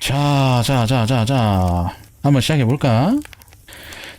자. 한번 시작해볼까?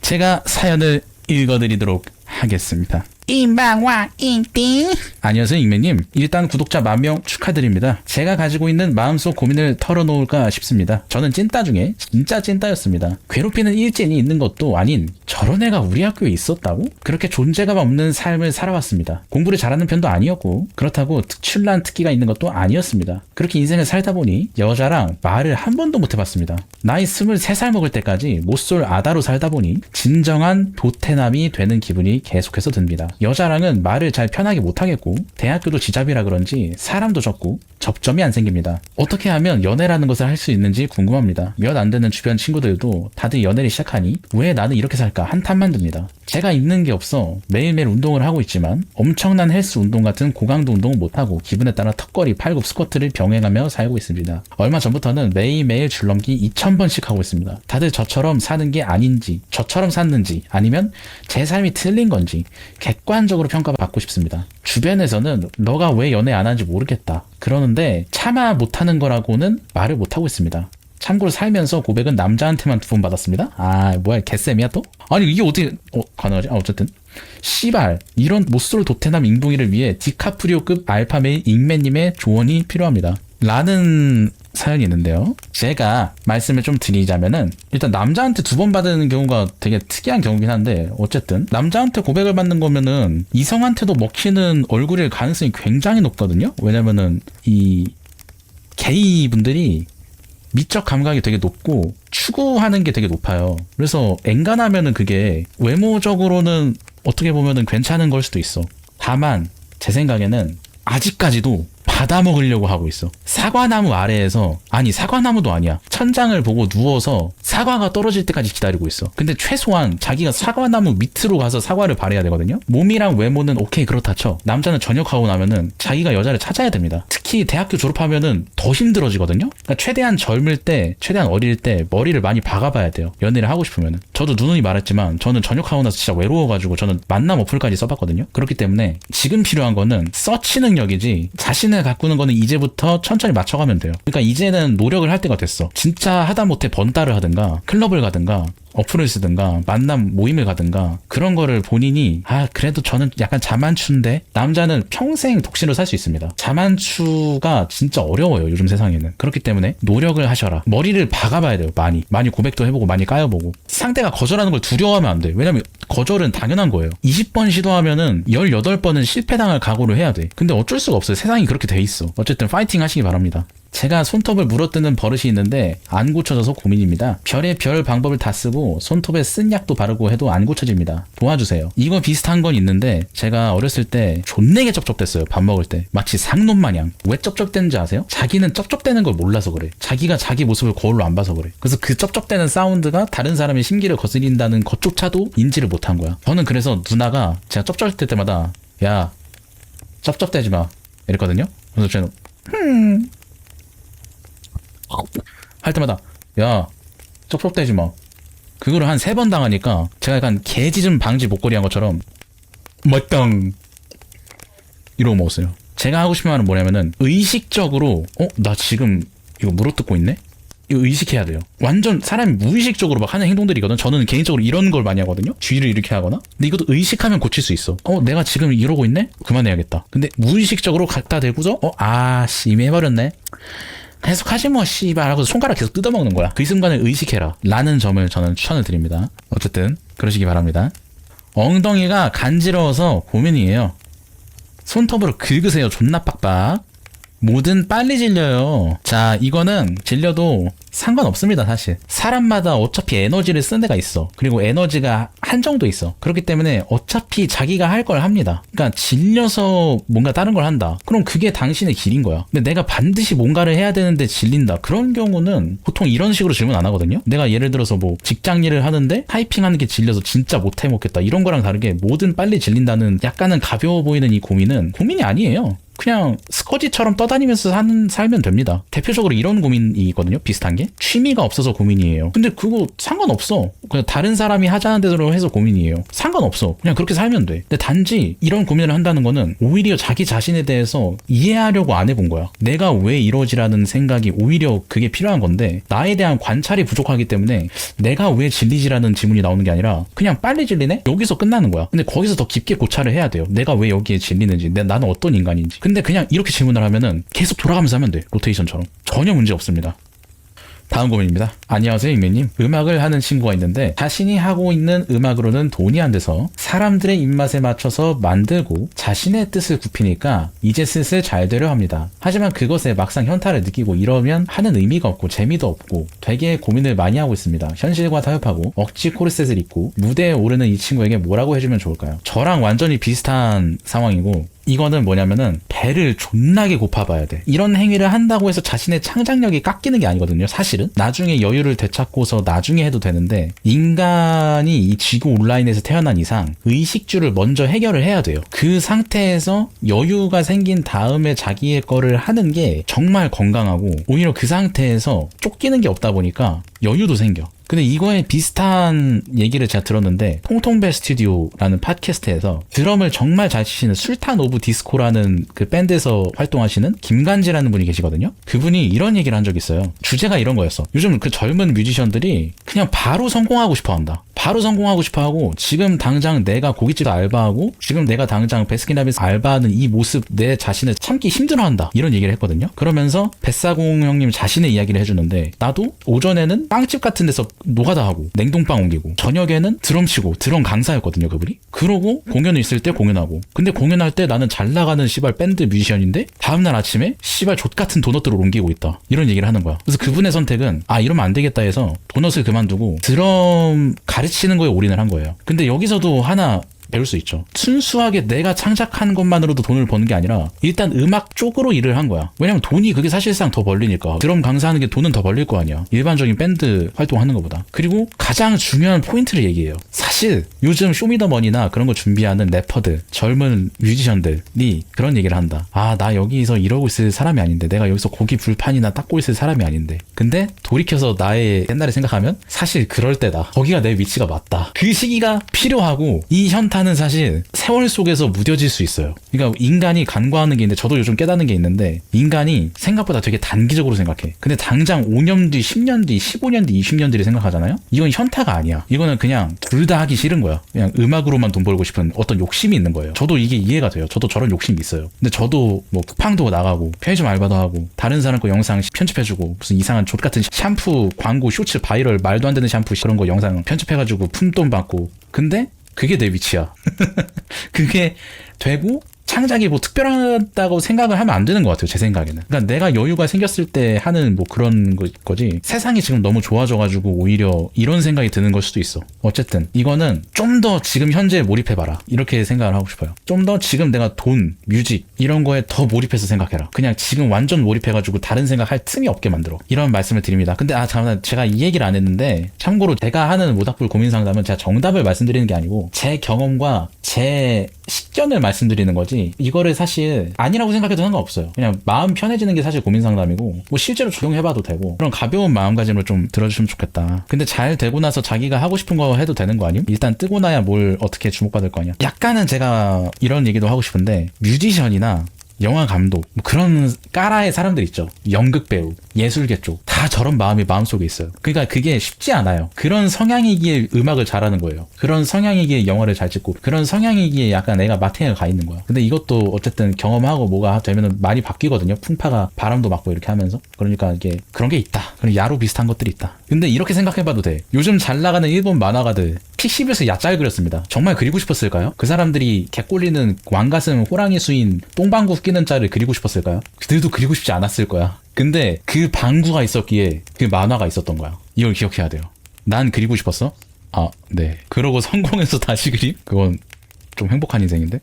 제가 사연을 읽어드리도록 하겠습니다. 인방와 인띵. 안녕하세요, 익맨님. 일단 구독자 10,000명 축하드립니다. 제가 가지고 있는 마음속 고민을 털어놓을까 싶습니다. 저는 찐따 중에 진짜 찐따였습니다. 괴롭히는 일진이 있는 것도 아닌 저런 애가 우리 학교에 있었다고? 그렇게 존재감 없는 삶을 살아왔습니다. 공부를 잘하는 편도 아니었고 그렇다고 특출난 특기가 있는 것도 아니었습니다. 그렇게 인생을 살다 보니 여자랑 말을 한 번도 못 해봤습니다. 나이 23살 먹을 때까지 못쏠 아다로 살다 보니 진정한 도태남이 되는 기분이 계속해서 듭니다. 여자랑은 말을 잘 편하게 못하겠고 대학교도 지잡이라 그런지 사람도 적고 접점이 안 생깁니다. 어떻게 하면 연애라는 것을 할 수 있는지 궁금합니다. 몇 안 되는 주변 친구들도 다들 연애를 시작하니 왜 나는 이렇게 살까 한탄만 듭니다. 제가 있는 게 없어 매일매일 운동을 하고 있지만 엄청난 헬스 운동 같은 고강도 운동은 못하고 기분에 따라 턱걸이, 팔굽, 스쿼트를 병행하며 살고 있습니다. 얼마 전부터는 매일매일 줄넘기 2,000번씩 하고 있습니다. 다들 저처럼 사는 게 아닌지, 저처럼 샀는지 아니면 제 삶이 틀린 건지 객관적으로 평가받고 싶습니다. 주변에서는 너가 왜 연애 안 하는지 모르겠다 그러는데 차마 못하는 거라고는 말을 못하고 있습니다. 참고로 살면서 고백은 남자한테만 2번 받았습니다. 아 뭐야 개쌤이야 또? 아니 이게 어떻게 가능하지? 어쨌든 씨발 이런 못쏠 도태남 잉둥이를 위해 디카프리오급 알파메일 익맨님의 조언이 필요합니다 라는 사연이 있는데요. 제가 말씀을 좀 드리자면은 일단 남자한테 2번 받는 경우가 되게 특이한 경우긴 한데 어쨌든 남자한테 고백을 받는 거면은 이성한테도 먹히는 얼굴일 가능성이 굉장히 높거든요. 왜냐면은 이 게이 분들이 미적 감각이 되게 높고 추구하는 게 되게 높아요. 그래서 엔간하면은 그게 외모적으로는 어떻게 보면은 괜찮은 걸 수도 있어. 다만 제 생각에는 아직까지도 받아먹으려고 하고 있어. 사과나무 아래에서, 아니 사과나무도 아니야, 천장을 보고 누워서 사과가 떨어질 때까지 기다리고 있어. 근데 최소한 자기가 사과나무 밑으로 가서 사과를 바래야 되거든요. 몸이랑 외모는 오케이 그렇다 쳐. 남자는 전역하고 나면은 자기가 여자를 찾아야 됩니다. 특히 대학교 졸업하면은 더 힘들어지거든요. 그러니까 최대한 젊을 때, 최대한 어릴 때 머리를 많이 박아봐야 돼요. 연애를 하고 싶으면은. 저도 누누이 말했지만 저는 전역하고 나서 진짜 외로워가지고 저는 만남 어플까지 써봤거든요. 그렇기 때문에 지금 필요한 거는 서치 능력이지 자신을 가꾸는 거는 이제부터 천천히 맞춰가면 돼요. 그러니까 이제는 노력을 할 때가 됐어. 진짜 하다못해 번따를 하든가 클럽을 가든가 어플을 쓰든가 만남 모임을 가든가 그런 거를 본인이 그래도 저는 약간 자만추인데 남자는 평생 독신으로 살 수 있습니다. 자만추가 진짜 어려워요 요즘 세상에는. 그렇기 때문에 노력을 하셔라. 머리를 박아봐야 돼요. 많이 고백도 해보고 많이 까여보고. 상대가 거절하는 걸 두려워하면 안 돼. 왜냐면 거절은 당연한 거예요. 20번 시도하면은 18번은 실패당할 각오를 해야 돼. 근데 어쩔 수가 없어요. 세상이 그렇게 돼 있어. 어쨌든 파이팅 하시기 바랍니다. 제가 손톱을 물어뜯는 버릇이 있는데 안 고쳐져서 고민입니다. 별의 별 방법을 다 쓰고 손톱에 쓴 약도 바르고 해도 안 고쳐집니다. 도와주세요. 이거 비슷한 건 있는데 제가 어렸을 때 존내게 쩝쩝댔어요. 밥 먹을 때. 마치 상놈 마냥. 왜 쩝쩝대는지 아세요? 자기는 쩝쩝대는 걸 몰라서 그래. 자기가 자기 모습을 거울로 안 봐서 그래. 그래서 그 쩝쩝대는 사운드가 다른 사람의 심기를 거스린다는 것조차도 인지를 못한 거야. 저는 그래서 누나가 제가 쩝쩝댈 때마다 야 쩝쩝대지 마 이랬거든요. 그래서 저는 할 때마다 야 쩝쩝대지 마. 그거를 한 3번 당하니까 제가 약간 개짖음 방지 목걸이 한 것처럼 맞당 이러고 먹었어요. 제가 하고 싶은 말은 뭐냐면은 의식적으로 나 지금 이거 물어뜯고 있네? 이거 의식해야 돼요. 완전 사람이 무의식적으로 막 하는 행동들이거든. 저는 개인적으로 이런 걸 많이 하거든요. 뒤를 이렇게 하거나. 근데 이것도 의식하면 고칠 수 있어. 내가 지금 이러고 있네? 그만해야겠다. 근데 무의식적으로 갖다 대고서 이미 해버렸네. 계속하지 뭐 씨발 하고 손가락 계속 뜯어먹는 거야. 그 순간을 의식해라 라는 점을 저는 추천을 드립니다. 어쨌든 그러시기 바랍니다. 엉덩이가 간지러워서 고민이에요. 손톱으로 긁으세요. 존나 빡빡. 뭐든 빨리 질려요. 자, 이거는 질려도 상관없습니다. 사실 사람마다 어차피 에너지를 쓰는 데가 있어. 그리고 에너지가 한정도 있어. 그렇기 때문에 어차피 자기가 할 걸 합니다. 그러니까 질려서 뭔가 다른 걸 한다. 그럼 그게 당신의 길인 거야. 근데 내가 반드시 뭔가를 해야 되는데 질린다. 그런 경우는 보통 이런 식으로 질문 안 하거든요. 내가 예를 들어서 뭐 직장 일을 하는데 타이핑하는 게 질려서 진짜 못해 먹겠다. 이런 거랑 다르게 뭐든 빨리 질린다는 약간은 가벼워 보이는 이 고민은 고민이 아니에요. 그냥 스커지처럼 떠다니면서 살면 됩니다. 대표적으로 이런 고민이거든요. 비슷한 게. 취미가 없어서 고민이에요. 근데 그거 상관없어. 그냥 다른 사람이 하자는 대로 해서 고민이에요. 상관없어. 그냥 그렇게 살면 돼. 근데 단지 이런 고민을 한다는 거는 오히려 자기 자신에 대해서 이해하려고 안 해본 거야. 내가 왜 이러지라는 생각이 오히려 그게 필요한 건데 나에 대한 관찰이 부족하기 때문에 내가 왜 질리지라는 질문이 나오는 게 아니라 그냥 빨리 질리네? 여기서 끝나는 거야. 근데 거기서 더 깊게 고찰을 해야 돼요. 내가 왜 여기에 질리는지, 나는 어떤 인간인지. 근데 그냥 이렇게 질문을 하면은 계속 돌아가면서 하면 돼. 로테이션처럼. 전혀 문제 없습니다. 다음 고민입니다. 안녕하세요, 익명님. 음악을 하는 친구가 있는데 자신이 하고 있는 음악으로는 돈이 안 돼서 사람들의 입맛에 맞춰서 만들고 자신의 뜻을 굽히니까 이제 슬슬 잘 되려 합니다. 하지만 그것에 막상 현타를 느끼고 이러면 하는 의미가 없고 재미도 없고 되게 고민을 많이 하고 있습니다. 현실과 타협하고 억지 코르셋을 입고 무대에 오르는 이 친구에게 뭐라고 해주면 좋을까요? 저랑 완전히 비슷한 상황이고 이거는 뭐냐면은 배를 존나게 고파봐야 돼. 이런 행위를 한다고 해서 자신의 창작력이 깎이는 게 아니거든요. 사실은 나중에 여유를 되찾고서 나중에 해도 되는데 인간이 이 지구 온라인에서 태어난 이상 의식주를 먼저 해결을 해야 돼요. 그 상태에서 여유가 생긴 다음에 자기의 거를 하는 게 정말 건강하고 오히려 그 상태에서 쫓기는 게 없다 보니까 여유도 생겨. 근데 이거에 비슷한 얘기를 제가 들었는데 통통벨 스튜디오라는 팟캐스트에서 드럼을 정말 잘 치시는 술탄 오브 디스코라는 그 밴드에서 활동하시는 김간지라는 분이 계시거든요. 그분이 이런 얘기를 한 적이 있어요. 주제가 이런 거였어. 요즘 그 젊은 뮤지션들이 그냥 바로 성공하고 싶어 한다. 바로 성공하고 싶어 하고 지금 당장 내가 고깃집 알바하고 지금 내가 당장 베스킨라빈스 알바하는 이 모습 내 자신을 참기 힘들어한다. 이런 얘기를 했거든요. 그러면서 뱃사공 형님 자신의 이야기를 해주는데 나도 오전에는 빵집 같은 데서 노가다 하고 냉동빵 옮기고 저녁에는 드럼 치고 드럼 강사였거든요 그분이. 그러고 공연을 있을 때 공연하고 근데 공연할 때 나는 잘 나가는 씨발 밴드 뮤지션인데 다음날 아침에 씨발 족같은 도넛들을 옮기고 있다 이런 얘기를 하는 거야. 그래서 그분의 선택은 이러면 안 되겠다 해서 도넛을 그만두고 드럼 가르치는 거에 올인을 한 거예요. 근데 여기서도 하나 배울 수 있죠. 순수하게 내가 창작한 것만으로도 돈을 버는 게 아니라 일단 음악 쪽으로 일을 한 거야. 왜냐면 돈이 그게 사실상 더 벌리니까. 드럼 강사하는 게 돈은 더 벌릴 거 아니야. 일반적인 밴드 활동하는 것보다. 그리고 가장 중요한 포인트를 얘기해요. 사실 요즘 쇼미더머니나 그런 거 준비하는 래퍼들, 젊은 뮤지션들이 그런 얘기를 한다. 나 여기서 이러고 있을 사람이 아닌데 내가 여기서 고기 불판이나 닦고 있을 사람이 아닌데 근데 돌이켜서 나의 옛날에 생각하면 사실 그럴 때다. 거기가 내 위치가 맞다. 그 시기가 필요하고 이 현타는 사실 세월 속에서 무뎌질 수 있어요. 그러니까 인간이 간과하는 게 있는데 저도 요즘 깨닫는 게 있는데 인간이 생각보다 되게 단기적으로 생각해. 근데 당장 5년 뒤, 10년 뒤, 15년 뒤, 20년 뒤를 생각하잖아요? 이건 현타가 아니야. 이거는 그냥 둘 다 하기 싫은 거야. 그냥 음악으로만 돈 벌고 싶은 어떤 욕심이 있는 거예요. 저도 이게 이해가 돼요. 저도 저런 욕심이 있어요. 근데 저도 뭐 쿠팡도 나가고 편의점 알바도 하고 다른 사람 거 영상 편집해주고 무슨 이상한 족같은 샴푸 광고 쇼츠 바이럴 말도 안 되는 샴푸 그런 거 영상 편집해가지고 푼돈 받고 근데 그게 내 위치야. 그게 되고 창작이 뭐 특별하다고 생각을 하면 안 되는 것 같아요. 제 생각에는. 그러니까 내가 여유가 생겼을 때 하는 뭐 그런 거지 세상이 지금 너무 좋아져가지고 오히려 이런 생각이 드는 걸 수도 있어. 어쨌든 이거는 좀 더 지금 현재에 몰입해봐라 이렇게 생각을 하고 싶어요. 좀 더 지금 내가 돈, 뮤직 이런 거에 더 몰입해서 생각해라. 그냥 지금 완전 몰입해가지고 다른 생각할 틈이 없게 만들어. 이런 말씀을 드립니다. 근데 잠깐만 제가 이 얘기를 안 했는데 참고로 제가 하는 모닥불 고민 상담은 제가 정답을 말씀드리는 게 아니고 제 경험과 제 식견을 말씀드리는 거지 이거를 사실 아니라고 생각해도 상관없어요. 그냥 마음 편해지는 게 사실 고민 상담이고 뭐 실제로 적용해봐도 되고 그런 가벼운 마음가짐으로 좀 들어주시면 좋겠다. 근데 잘 되고 나서 자기가 하고 싶은 거 해도 되는 거 아님? 일단 뜨고 나야 뭘 어떻게 주목받을 거 아니야. 약간은 제가 이런 얘기도 하고 싶은데 뮤지션이나 영화 감독 뭐 그런 까라의 사람들 있죠. 연극 배우, 예술계 쪽 다 저런 마음이 마음속에 있어요. 그러니까 그게 쉽지 않아요. 그런 성향이기에 음악을 잘하는 거예요. 그런 성향이기에 영화를 잘 찍고 그런 성향이기에 약간 내가 마탱이가 가 있는 거야. 근데 이것도 어쨌든 경험하고 뭐가 되면은 많이 바뀌거든요. 풍파가 바람도 맞고 이렇게 하면서. 그러니까 이게 그런 게 있다. 그런 야로 비슷한 것들이 있다. 근데 이렇게 생각해봐도 돼. 요즘 잘 나가는 일본 만화가들 픽시브에서 야짤 그렸습니다. 정말 그리고 싶었을까요? 그 사람들이 개꼴리는 왕가슴 호랑이 수인 똥방구 끼는 짤을 그리고 싶었을까요? 그들도 그리고 싶지 않았을 거야. 근데 그 방구가 있었기에 그 만화가 있었던 거야. 이걸 기억해야 돼요. 난 그리고 싶었어? 네. 그러고 성공해서 다시 그림? 그건 좀 행복한 인생인데?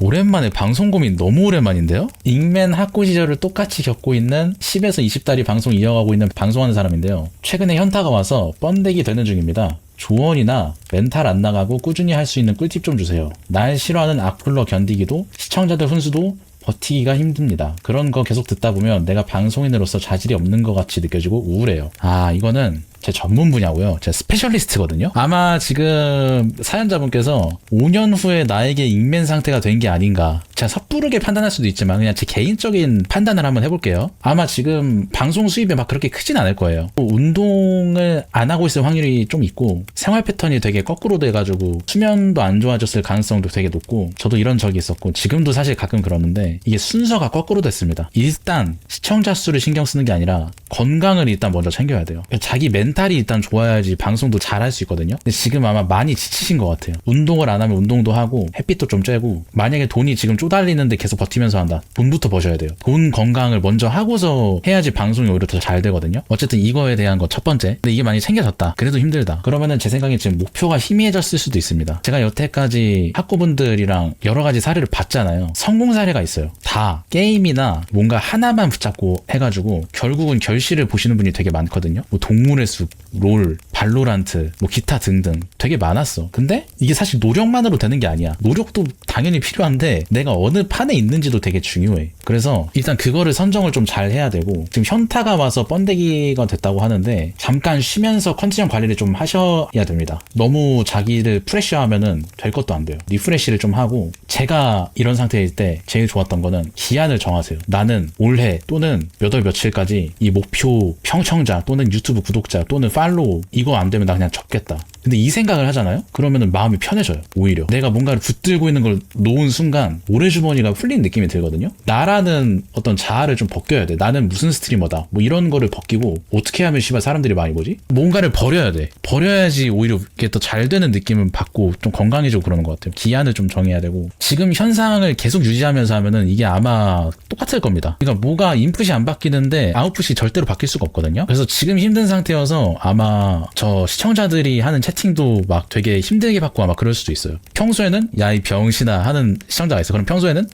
오랜만에 방송 고민 너무 오랜만인데요? 잉맨 학교 시절을 똑같이 겪고 있는 10에서 20달이 방송 이어가고 있는 방송하는 사람인데요. 최근에 현타가 와서 뻔데기 되는 중입니다. 조언이나 멘탈 안 나가고 꾸준히 할 수 있는 꿀팁 좀 주세요. 날 싫어하는 악플러 견디기도 시청자들 훈수도 버티기가 힘듭니다. 그런 거 계속 듣다 보면 내가 방송인으로서 자질이 없는 것 같이 느껴지고 우울해요. 이거는 제 전문 분야고요. 제 스페셜리스트거든요. 아마 지금 사연자분께서 5년 후에 나에게 잉맨 상태가 된 게 아닌가. 제가 섣부르게 판단할 수도 있지만 그냥 제 개인적인 판단을 한번 해볼게요. 아마 지금 방송 수입이 막 그렇게 크진 않을 거예요. 운동을 안 하고 있을 확률이 좀 있고 생활 패턴이 되게 거꾸로 돼가지고 수면도 안 좋아졌을 가능성도 되게 높고 저도 이런 적이 있었고 지금도 사실 가끔 그러는데 이게 순서가 거꾸로 됐습니다. 일단 시청자 수를 신경 쓰는 게 아니라 건강을 일단 먼저 챙겨야 돼요. 자기 멘탈이 일단 좋아야지 방송도 잘 할 수 있거든요. 근데 지금 아마 많이 지치신 것 같아요. 운동을 안 하면 운동도 하고 햇빛도 좀 쬐고 만약에 돈이 지금 쪼달리는데 계속 버티면서 한다. 돈부터 버셔야 돼요. 돈 건강을 먼저 하고서 해야지 방송이 오히려 더 잘 되거든요. 어쨌든 이거에 대한 거 첫 번째. 근데 이게 많이 챙겨졌다. 그래도 힘들다. 그러면은 제 생각에 지금 목표가 희미해졌을 수도 있습니다. 제가 여태까지 학구분들이랑 여러 가지 사례를 봤잖아요. 성공 사례가 있어요. 다 게임이나 뭔가 하나만 붙잡고 해가지고 결국은 결실을 보시는 분이 되게 많거든요. 뭐 동물의 숲, 롤, 발로란트, 뭐 기타 등등 되게 많았어. 근데 이게 사실 노력만으로 되는 게 아니야. 노력도 당연히 필요한데 내가 어느 판에 있는지도 되게 중요해. 그래서 일단 그거를 선정을 좀 잘 해야 되고 지금 현타가 와서 번데기가 됐다고 하는데 잠깐 쉬면서 컨디션 관리를 좀 하셔야 됩니다. 너무 자기를 프레쉬하면은 될 것도 안 돼요. 리프레쉬를 좀 하고 제가 이런 상태일 때 제일 좋았던 거는 기한을 정하세요. 나는 올해 또는 몇 월 며칠까지 이 목표 평청자 또는 유튜브 구독자 또는 팔로우 이거 안 되면 나 그냥 접겠다. 근데 이 생각을 하잖아요? 그러면은 마음이 편해져요. 오히려. 내가 뭔가를 붙들고 있는 걸 놓은 순간 모래주머니가 풀린 느낌이 들거든요? 나라는 어떤 자아를 좀 벗겨야 돼. 나는 무슨 스트리머다. 뭐 이런 거를 벗기고 어떻게 하면 씨발 사람들이 많이 보지? 뭔가를 버려야 돼. 버려야지 오히려 이게 더 잘 되는 느낌을 받고 좀 건강해지고 그러는 것 같아요. 기한을 좀 정해야 되고 지금 현상을 계속 유지하면서 하면은 이게 아마 똑같을 겁니다. 그러니까 뭐가 인풋이 안 바뀌는데 아웃풋이 절대로 바뀔 수가 없거든요. 그래서 지금 힘든 상태여서 아마 저 시청자들이 하는 채팅도 막 되게 힘들게 받고 아마 그럴 수도 있어요. 평소에는 야 이 병신아 하는 시청자가 있어. 그럼 평소에는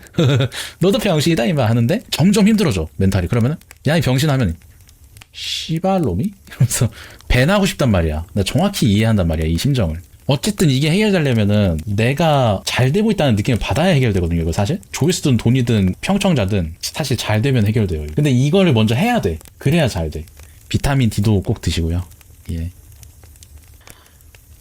너도 병신이다 이마 하는데 점점 힘들어져 멘탈이. 그러면은 야 이 병신 하면 씨발놈이? 이러면서 밴하고 싶단 말이야. 나 정확히 이해한단 말이야 이 심정을. 어쨌든 이게 해결되려면은 내가 잘 되고 있다는 느낌을 받아야 해결되거든요. 이거 사실 조회수든 돈이든 평청자든 사실 잘 되면 해결돼요. 근데 이거를 먼저 해야 돼. 그래야 잘 돼. 비타민 D도 꼭 드시고요. 예.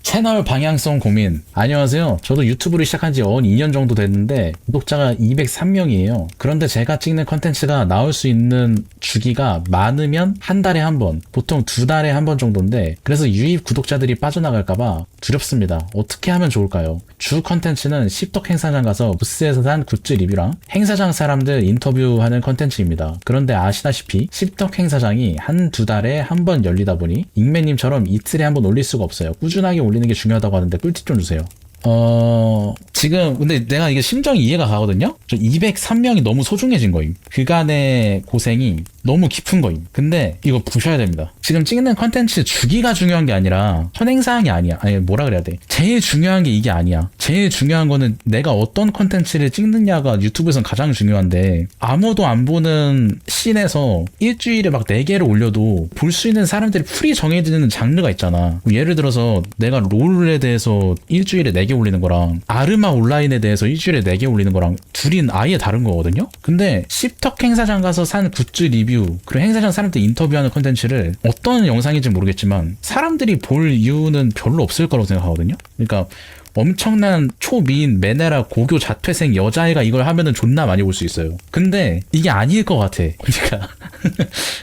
채널 방향성 고민. 안녕하세요. 저도 유튜브를 시작한 지 2년 정도 됐는데 구독자가 203명이에요. 그런데 제가 찍는 컨텐츠가 나올 수 있는 주기가 많으면 한 달에 한 번, 보통 2달에 한 번 정도인데 그래서 유입 구독자들이 빠져나갈까봐 두렵습니다. 어떻게 하면 좋을까요? 주 컨텐츠는 십덕 행사장 가서 부스에서 산 굿즈 리뷰랑 행사장 사람들 인터뷰하는 컨텐츠입니다. 그런데 아시다시피 십덕 행사장이 한 2달에 한 번 열리다 보니 잉맨님처럼 이틀에 한 번 올릴 수가 없어요. 꾸준하게 올리는 게 중요하다고 하는데 꿀팁 좀 주세요. 지금 근데 내가 이게 심정이 이해가 가거든요. 저 203명이 너무 소중해진 거임. 그간의 고생이 너무 깊은 거임. 근데 이거 부셔야 됩니다. 지금 찍는 컨텐츠 주기가 중요한 게 아니라 선행사항이 아니야. 아니 뭐라 그래야 돼. 제일 중요한 게 이게 아니야. 제일 중요한 거는 내가 어떤 컨텐츠를 찍느냐가 유튜브에선 가장 중요한데 아무도 안 보는 씬에서 일주일에 막 4개를 올려도 볼 수 있는 사람들이 풀이 정해지는 장르가 있잖아. 예를 들어서 내가 롤에 대해서 일주일에 4개 올리는 거랑 아르마 온라인에 대해서 일주일에 4개 올리는 거랑 둘이 아예 다른 거거든요. 근데 십덕 행사장 가서 산 굿즈 리뷰 그리고 행사장 사람들 인터뷰하는 컨텐츠를 어떤 영상인지 모르겠지만 사람들이 볼 이유는 별로 없을 거라고 생각하거든요. 그러니까 엄청난 초미인 메네라 고교 자퇴생 여자애가 이걸 하면은 존나 많이 볼 수 있어요. 근데 이게 아닐 것 같아. 그러니까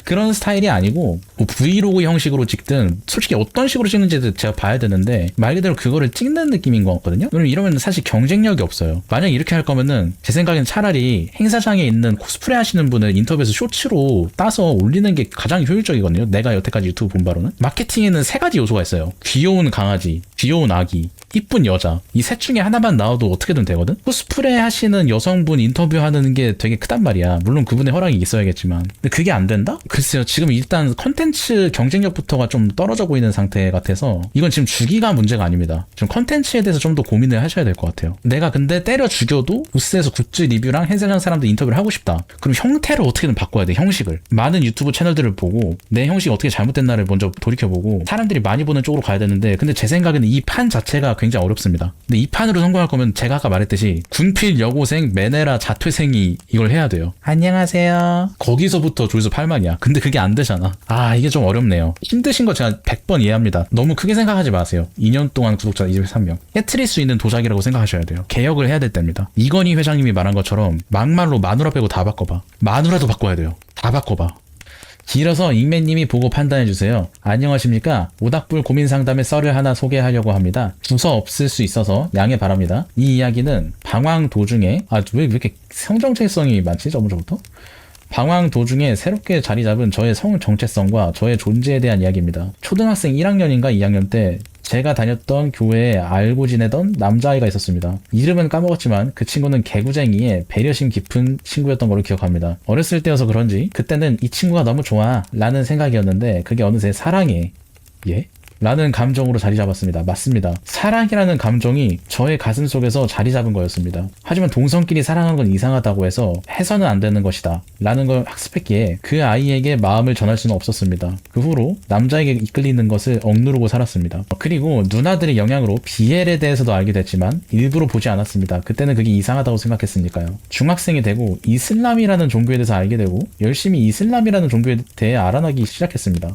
그런 스타일이 아니고 뭐 브이로그 형식으로 찍든 솔직히 어떤 식으로 찍는지 제가 봐야 되는데 말 그대로 그거를 찍는 느낌인 것 같거든요. 그럼 이러면 사실 경쟁력이 없어요. 만약 이렇게 할 거면은 제 생각엔 차라리 행사장에 있는 코스프레 하시는 분을 인터뷰에서 쇼츠로 따서 올리는 게 가장 효율적이거든요. 내가 여태까지 유튜브 본 바로는. 마케팅에는 3가지 요소가 있어요. 귀여운 강아지, 귀여운 아기, 이쁜 여자. 이 셋 중에 하나만 나와도 어떻게든 되거든? 코스프레 하시는 여성분 인터뷰하는 게 되게 크단 말이야. 물론 그분의 허락이 있어야겠지만. 근데 그게 안 된다? 글쎄요. 지금 일단 컨텐츠 경쟁력부터가 좀 떨어져 보이는 상태 같아서 이건 지금 주기가 문제가 아닙니다. 지금 컨텐츠에 대해서 좀 더 고민을 하셔야 될 것 같아요. 내가 근데 때려 죽여도 부스에서 굿즈 리뷰랑 행사장 사람들 인터뷰를 하고 싶다. 그럼 형태를 어떻게든 바꿔야 돼. 형식을. 많은 유튜브 채널들을 보고 내 형식이 어떻게 잘못됐나를 먼저 돌이켜보고 사람들이 많이 보는 쪽으로 가야 되는데 근데 제 생각에는 이 판 자체가 굉장히 어렵습니다. 없습니다. 근데 이 판으로 성공할 거면 제가 아까 말했듯이 군필 여고생 메네라 자퇴생이 이걸 해야 돼요. 안녕하세요. 거기서부터 조회수 8만이야. 근데 그게 안 되잖아. 아, 이게 좀 어렵네요. 힘드신 거 제가 100번 이해합니다. 너무 크게 생각하지 마세요. 2년 동안 구독자 23명. 깨트릴 수 있는 도자기라고 생각하셔야 돼요. 개혁을 해야 될 때입니다. 이건희 회장님이 말한 것처럼 막말로 마누라 빼고 다 바꿔봐. 마누라도 바꿔야 돼요. 다 바꿔봐. 길어서 익맨님이 보고 판단해주세요. 안녕하십니까. 오닥불 고민상담의 썰을 하나 소개하려고 합니다. 주서 없을 수 있어서 양해 바랍니다. 이 이야기는 방황 도중에 왜 이렇게 성정체성이 많지 저번부터? 방황 도중에 새롭게 자리 잡은 저의 성 정체성과 저의 존재에 대한 이야기입니다. 초등학생 1학년인가 2학년 때 제가 다녔던 교회에 알고 지내던 남자아이가 있었습니다. 이름은 까먹었지만 그 친구는 개구쟁이에 배려심 깊은 친구였던 걸로 기억합니다. 어렸을 때여서 그런지 그때는 이 친구가 너무 좋아 라는 생각이었는데 그게 어느새 사랑해 라는 감정으로 자리 잡았습니다. 맞습니다. 사랑이라는 감정이 저의 가슴 속에서 자리 잡은 거였습니다. 하지만 동성끼리 사랑하는 건 이상하다고 해서 해서는 안 되는 것이다 라는 걸 학습했기에 그 아이에게 마음을 전할 수는 없었습니다. 그 후로 남자에게 이끌리는 것을 억누르고 살았습니다. 그리고 누나들의 영향으로 BL에 대해서도 알게 됐지만 일부러 보지 않았습니다. 그때는 그게 이상하다고 생각했으니까요. 중학생이 되고 이슬람이라는 종교에 대해서 알게 되고 열심히 이슬람이라는 종교에 대해 알아나기 시작했습니다.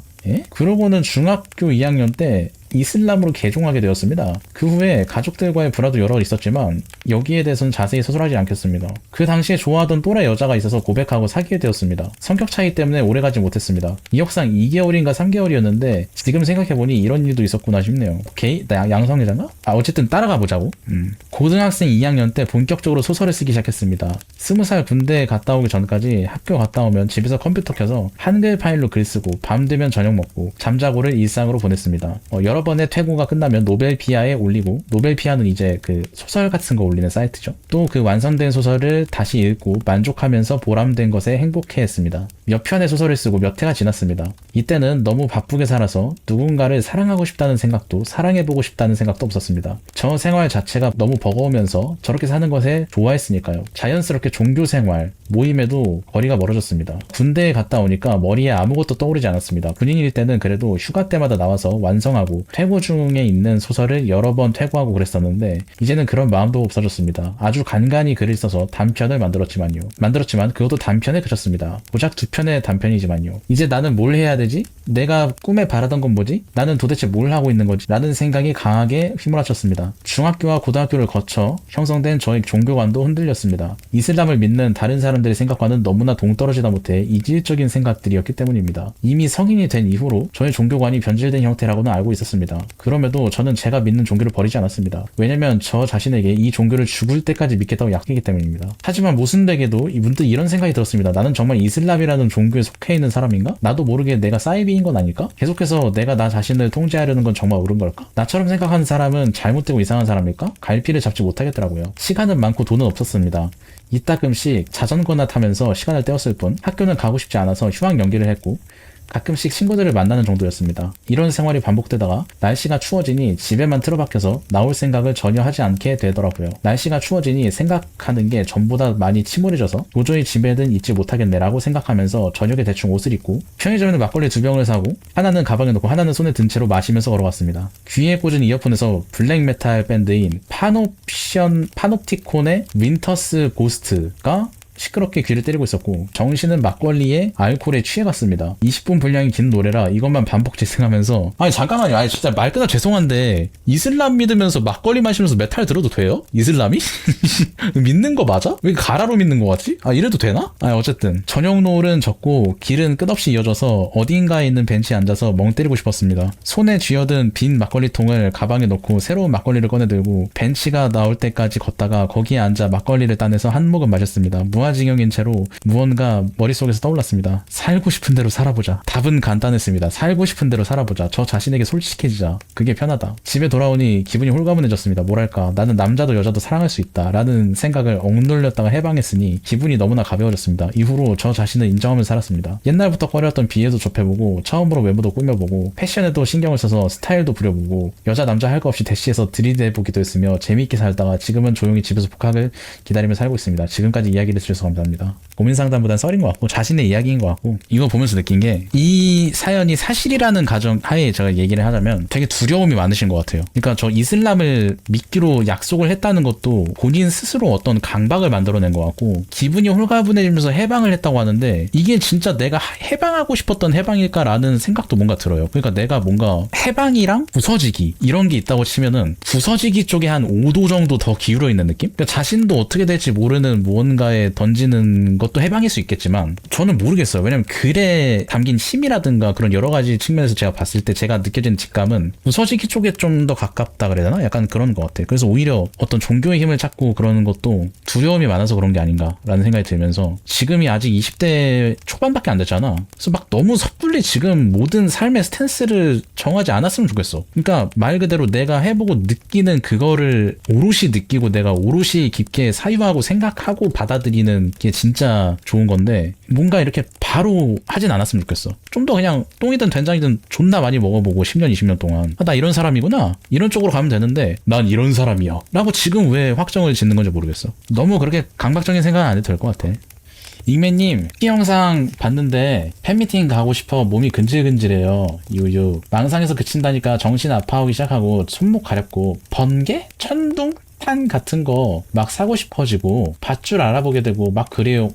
그러고는 중학교 2학년 때 이슬람으로 개종하게 되었습니다. 그 후에 가족들과의 불화도 여러 있었지만 여기에 대해서는 자세히 서술하지 않겠습니다. 그 당시에 좋아하던 또래 여자가 있어서 고백하고 사귀게 되었습니다. 성격 차이 때문에 오래가지 못했습니다. 이역상 2개월인가 3개월이었는데 지금 생각해보니 이런 일도 있었구나 싶네요. 양성애자인가? 어쨌든 따라가 보자고. 고등학생 2학년 때 본격적으로 소설을 쓰기 시작했습니다. 20살 군대에 갔다 오기 전까지 학교 갔다 오면 집에서 컴퓨터 켜서 한글 파일로 글 쓰고 밤 되면 저녁 먹고 잠자고를 일상으로 보냈습니다. 여러 번의 퇴고가 끝나면 노벨피아에 올리고, 노벨피아는 이제 그 소설 같은 거 올리는 사이트죠. 또 그 완성된 소설을 다시 읽고 만족하면서 보람된 것에 행복해했습니다. 몇 편의 소설을 쓰고 몇 해가 지났습니다. 이때는 너무 바쁘게 살아서 누군가를 사랑하고 싶다는 생각도 사랑해보고 싶다는 생각도 없었습니다. 저 생활 자체가 너무 버거우면서 저렇게 사는 것에 좋아했으니까요. 자연스럽게 종교 생활, 모임에도 거리가 멀어졌습니다. 군대에 갔다 오니까 머리에 아무것도 떠오르지 않았습니다. 군인일 때는 그래도 휴가 때마다 나와서 완성하고 퇴고 중에 있는 소설을 여러 번 퇴고하고 그랬었는데 이제는 그런 마음도 없어졌습니다. 아주 간간히 글을 써서 단편을 만들었지만 그것도 단편에 그쳤습니다. 고작 2편의 단편이지만요. 이제 나는 뭘 해야 되지? 내가 꿈에 바라던 건 뭐지? 나는 도대체 뭘 하고 있는 거지? 라는 생각이 강하게 휘몰아쳤습니다. 중학교와 고등학교를 거쳐 형성된 저의 종교관도 흔들렸습니다. 이슬람을 믿는 다른 사람들의 생각과는 너무나 동떨어지다 못해 이질적인 생각들이었기 때문입니다. 이미 성인이 된 이후로 저의 종교관이 변질된 형태라고는 알고 있었습니다. 그럼에도 저는 제가 믿는 종교를 버리지 않았습니다. 왜냐면 저 자신에게 이 종교를 죽을 때까지 믿겠다고 약속했기 때문입니다. 하지만 모순되게도 문득 이런 생각이 들었습니다. 나는 정말 이슬람이라는 종교에 속해 있는 사람인가? 나도 모르게 내가 사이비인 건 아닐까? 계속해서 내가 나 자신을 통제하려는 건 정말 옳은 걸까? 나처럼 생각하는 사람은 잘못되고 이상한 사람일까? 갈피를 잡지 못하겠더라고요. 시간은 많고 돈은 없었습니다. 이따금씩 자전거나 타면서 시간을 때웠을 뿐 학교는 가고 싶지 않아서 휴학 연기를 했고 가끔씩 친구들을 만나는 정도였습니다. 이런 생활이 반복되다가 날씨가 추워지니 집에만 틀어박혀서 나올 생각을 전혀 하지 않게 되더라고요. 날씨가 추워지니 생각하는 게 전보다 많이 침울해져서 도저히 집에는 있지 못하겠네라고 생각하면서 저녁에 대충 옷을 입고 편의점에는 막걸리 2병을 사고 하나는 가방에 넣고 하나는 손에 든 채로 마시면서 걸어갔습니다. 귀에 꽂은 이어폰에서 블랙메탈 밴드인 파놉티콘의 윈터스 고스트가 시끄럽게 귀를 때리고 있었고 정신은 막걸리에 알코올에 취해갔습니다. 20분 분량이 긴 노래라 이것만 반복 재생하면서 아니 잠깐만요. 아니 진짜 말 끊어 죄송한데 이슬람 믿으면서 막걸리 마시면서 메탈 들어도 돼요? 이슬람이? 믿는 거 맞아? 왜 가라로 믿는 거 같지? 이래도 되나? 어쨌든 저녁 노을은 졌고 길은 끝없이 이어져서 어딘가에 있는 벤치에 앉아서 멍 때리고 싶었습니다. 손에 쥐어든 빈 막걸리통을 가방에 넣고 새로운 막걸리를 꺼내들고 벤치가 나올 때까지 걷다가 거기에 앉아 막걸리를 따내서 한 모금 마셨습니다. 무아징역인 채로 무언가 머릿속에서 떠올랐습니다. 살고 싶은 대로 살아보자. 답은 간단했습니다. 살고 싶은 대로 살아보자. 저 자신에게 솔직해지자. 그게 편하다. 집에 돌아오니 기분이 홀가분해졌습니다. 뭐랄까 나는 남자도 여자도 사랑할 수 있다 라는 생각을 억눌렸다가 해방했으니 기분이 너무나 가벼워졌습니다. 이후로 저 자신을 인정하면서 살았습니다. 옛날부터 꺼려왔던 비애도 접해보고 처음으로 외모도 꾸며보고 패션에도 신경을 써서 스타일도 부려보고 여자 남자 할 거 없이 대시해서 들이대보기도 했으며 재미있게 살다가 지금은 조용히 집에서 복학을 기다리며 살고 있습니다. 지금까지 이야기를 들으셔서 들어주셔서 감사합니다. 고민 상담보단 썰인 것 같고 자신의 이야기인 것 같고 이거 보면서 느낀 게 이 사연이 사실이라는 가정 하에 제가 얘기를 하자면 되게 두려움이 많으신 것 같아요. 그러니까 저 이슬람을 믿기로 약속을 했다는 것도 본인 스스로 어떤 강박을 만들어낸 것 같고 기분이 홀가분해지면서 해방을 했다고 하는데 이게 진짜 내가 해방하고 싶었던 해방일까라는 생각도 뭔가 들어요. 그러니까 내가 뭔가 해방이랑 부서지기 이런 게 있다고 치면은 부서지기 쪽에 한 5도 정도 더 기울어 있는 느낌? 그러니까 자신도 어떻게 될지 모르는 무언가에 던지는 것도 해방일 수 있겠지만 저는 모르겠어요. 왜냐면 글에 담긴 힘이라든가 그런 여러 가지 측면에서 제가 봤을 때 제가 느껴지는 직감은 부서지기 쪽에 좀 더 가깝다 그래야 되나? 약간 그런 것 같아요. 그래서 오히려 어떤 종교의 힘을 찾고 그러는 것도 두려움이 많아서 그런 게 아닌가라는 생각이 들면서 지금이 아직 20대 초반밖에 안 됐잖아. 그래서 막 너무 섣불리 지금 모든 삶의 스탠스를 정하지 않았으면 좋겠어. 그러니까 말 그대로 내가 해보고 느끼는 그거를 오롯이 느끼고 내가 오롯이 깊게 사유하고 생각하고 받아들이는 게 진짜 좋은 건데 뭔가 이렇게 바로 하진 않았으면 좋겠어. 좀 더 그냥 똥이든 된장이든 존나 많이 먹어보고 10년 20년 동안 나 이런 사람이구나 이런 쪽으로 가면 되는데 난 이런 사람이야 라고 지금 왜 확정을 짓는 건지 모르겠어. 너무 그렇게 강박적인 생각은 안 해도 될 것 같아. 익맨님 피 영상 봤는데 팬미팅 가고 싶어 몸이 근질근질해요. 유유 망상에서 그친다니까 정신 아파하기 시작하고 손목 가렵고 번개? 천둥? 탄 같은 거 막 사고 싶어지고 밧줄 알아보게 되고 막 그래요.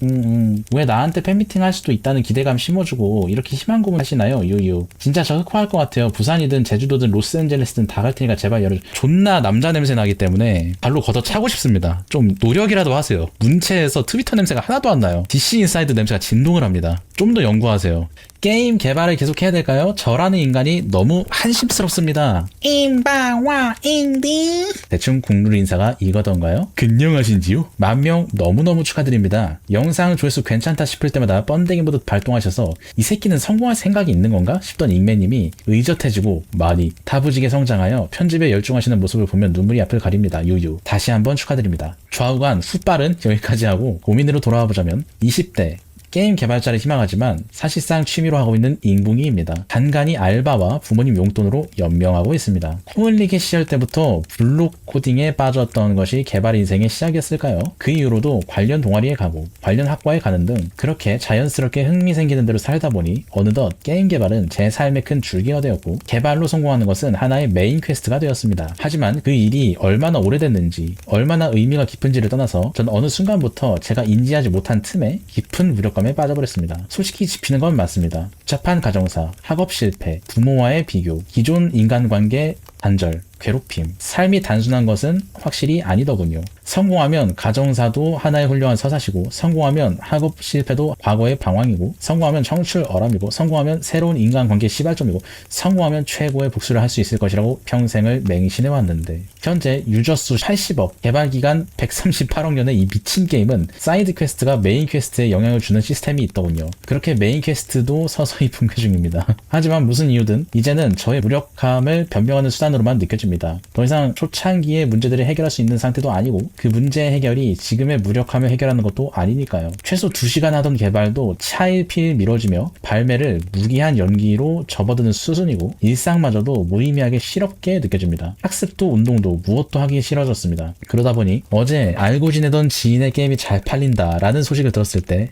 왜 나한테 팬미팅 할 수도 있다는 기대감 심어주고 이렇게 심한 고문 하시나요? 유유 진짜 저 흑화할 것 같아요. 부산이든 제주도든 로스앤젤레스든 다 갈 테니까 제발 열어. 존나 남자 냄새 나기 때문에 발로 걷어 차고 싶습니다. 좀 노력이라도 하세요. 문체에서 트위터 냄새가 하나도 안 나요. DC 인사이드 냄새가 진동을 합니다. 좀 더 연구하세요. 게임 개발을 계속해야 될까요? 저라는 인간이 너무 한심스럽습니다. 인방와 인딩. 대충 국룰 인사가 이거던가요? 근녕하신지요? 10,000명 너무너무 축하드립니다. 영상 조회수 괜찮다 싶을 때마다 번데기 보듯 발동하셔서 이 새끼는 성공할 생각이 있는 건가? 싶던 익매님이 의젓해지고 많이 다부지게 성장하여 편집에 열중하시는 모습을 보면 눈물이 앞을 가립니다. 유유. 다시 한번 축하드립니다. 좌우간 후빠른 여기까지 하고 고민으로 돌아와 보자면 20대 게임 개발자를 희망하지만 사실상 취미로 하고 있는 잉붕이입니다. 간간히 알바와 부모님 용돈으로 연명하고 있습니다. 코흘리기 시절 때부터 블록 코딩에 빠졌던 것이 개발 인생의 시작이었을까요? 그 이후로도 관련 동아리에 가고 관련 학과에 가는 등 그렇게 자연스럽게 흥미 생기는 대로 살다 보니 어느덧 게임 개발은 제 삶의 큰 줄기가 되었고 개발로 성공하는 것은 하나의 메인 퀘스트가 되었습니다. 하지만 그 일이 얼마나 오래됐는지 얼마나 의미가 깊은지를 떠나서 전 어느 순간부터 제가 인지하지 못한 틈에 깊은 무력감에 빠져버렸습니다. 솔직히 짚히는 건 맞습니다. 복잡한 가정사, 학업 실패, 부모와의 비교, 기존 인간관계 단절, 괴롭힘, 삶이 단순한 것은 확실히 아니더군요. 성공하면 가정사도 하나의 훌륭한 서사시고 성공하면 학업 실패도 과거의 방황이고 성공하면 청출 어람이고 성공하면 새로운 인간관계 시발점이고 성공하면 최고의 복수를 할 수 있을 것이라고 평생을 맹신해왔는데 현재 유저수 80억, 개발기간 138억 년의 이 미친 게임은 사이드 퀘스트가 메인 퀘스트에 영향을 주는 시스템이 있더군요. 그렇게 메인 퀘스트도 서서히 붕괴 중입니다. 하지만 무슨 이유든 이제는 저의 무력함을 변명하는 수단으로만 느껴집니다. 더 이상 초창기의 문제들을 해결할 수 있는 상태도 아니고 그 문제 해결이 지금의 무력함을 해결하는 것도 아니니까요. 최소 2시간 하던 개발도 차일피일 미뤄지며 발매를 무기한 연기로 접어드는 수순이고 일상마저도 무의미하게 실없게 느껴집니다. 학습도 운동도 무엇도 하기 싫어졌습니다. 그러다 보니 어제 알고 지내던 지인의 게임이 잘 팔린다라는 소식을 들었을 때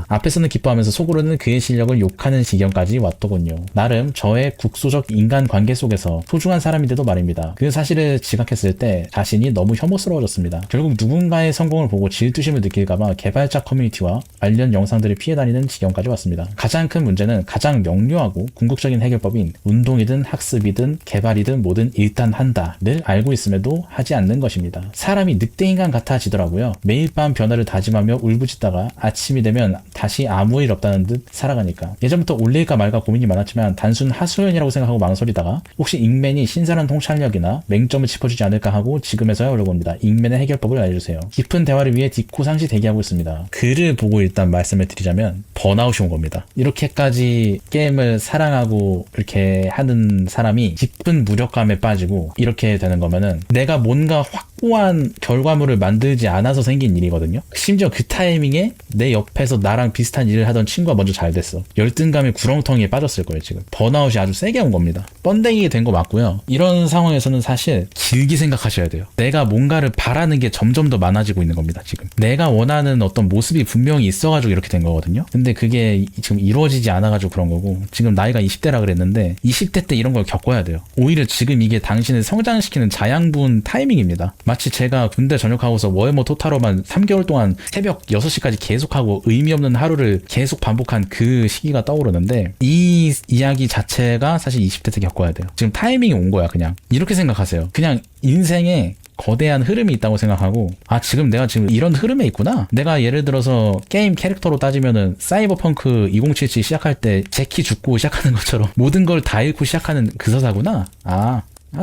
앞에서는 기뻐하면서 속으로는 그의 실력을 욕하는 지경까지 왔더군요. 나름 저의 국소적 인간관계 속에서 소중한 사람인데도 말입니다. 그 사실을 지각했을 때 자신이 너무 혐오스러워졌습니다. 결국 누군가의 성공을 보고 질투심을 느낄까봐 개발자 커뮤니티와 관련 영상들을 피해 다니는 지경까지 왔습니다. 가장 큰 문제는 가장 명료하고 궁극적인 해결법인 운동이든 학습이든 개발이든 뭐든 일단 한다를 알고 있음에도 하지 않는 것입니다. 사람이 늑대인간 같아지더라고요. 매일 밤 변화를 다짐하며 울부짖다가 아침이 되면 다시 아무 일 없다는 듯 살아가니까. 예전부터 올릴까 말까 고민이 많았지만 단순 하소연이라고 생각하고 망설이다가 혹시 잉맨이 신선한 통찰력이나 맹점을 짚어주지 않을까 하고 지금에서야 올려봅니다. 잉맨의 해결법을 알려주세요. 깊은 대화를 위해 디코 상시 대기하고 있습니다. 글을 보고 일단 말씀을 드리자면 번아웃이 온 겁니다. 이렇게까지 게임을 사랑하고 이렇게 하는 사람이 깊은 무력감에 빠지고 이렇게 되는 거면은 내가 뭔가 확 확고한 결과물을 만들지 않아서 생긴 일이거든요. 심지어 그 타이밍에 내 옆에서 나랑 비슷한 일을 하던 친구가 먼저 잘 됐어. 열등감의 구렁텅이에 빠졌을 거예요. 지금 번아웃이 아주 세게 온 겁니다. 번데기 된 거 맞고요. 이런 상황에서는 사실 길게 생각하셔야 돼요. 내가 뭔가를 바라는 게 점점 더 많아지고 있는 겁니다. 지금 내가 원하는 어떤 모습이 분명히 있어가지고 이렇게 된 거거든요. 근데 그게 지금 이루어지지 않아가지고 그런 거고, 지금 나이가 20대라 그랬는데 20대 때 이런 걸 겪어야 돼요. 오히려 지금 이게 당신을 성장시키는 자양분 타이밍입니다. 마치 제가 군대 전역하고서 워해머 토타로만 3개월 동안 새벽 6시까지 계속하고 의미 없는 하루를 계속 반복한 그 시기가 떠오르는데, 이 이야기 자체가 사실 20대 때 겪어야 돼요. 지금 타이밍이 온 거야. 그냥 이렇게 생각하세요. 그냥 인생에 거대한 흐름이 있다고 생각하고, 아, 지금 내가 지금 이런 흐름에 있구나. 내가 예를 들어서 게임 캐릭터로 따지면은 사이버펑크 2077 시작할 때 제키 죽고 시작하는 것처럼 모든 걸 다 잃고 시작하는 그 서사구나.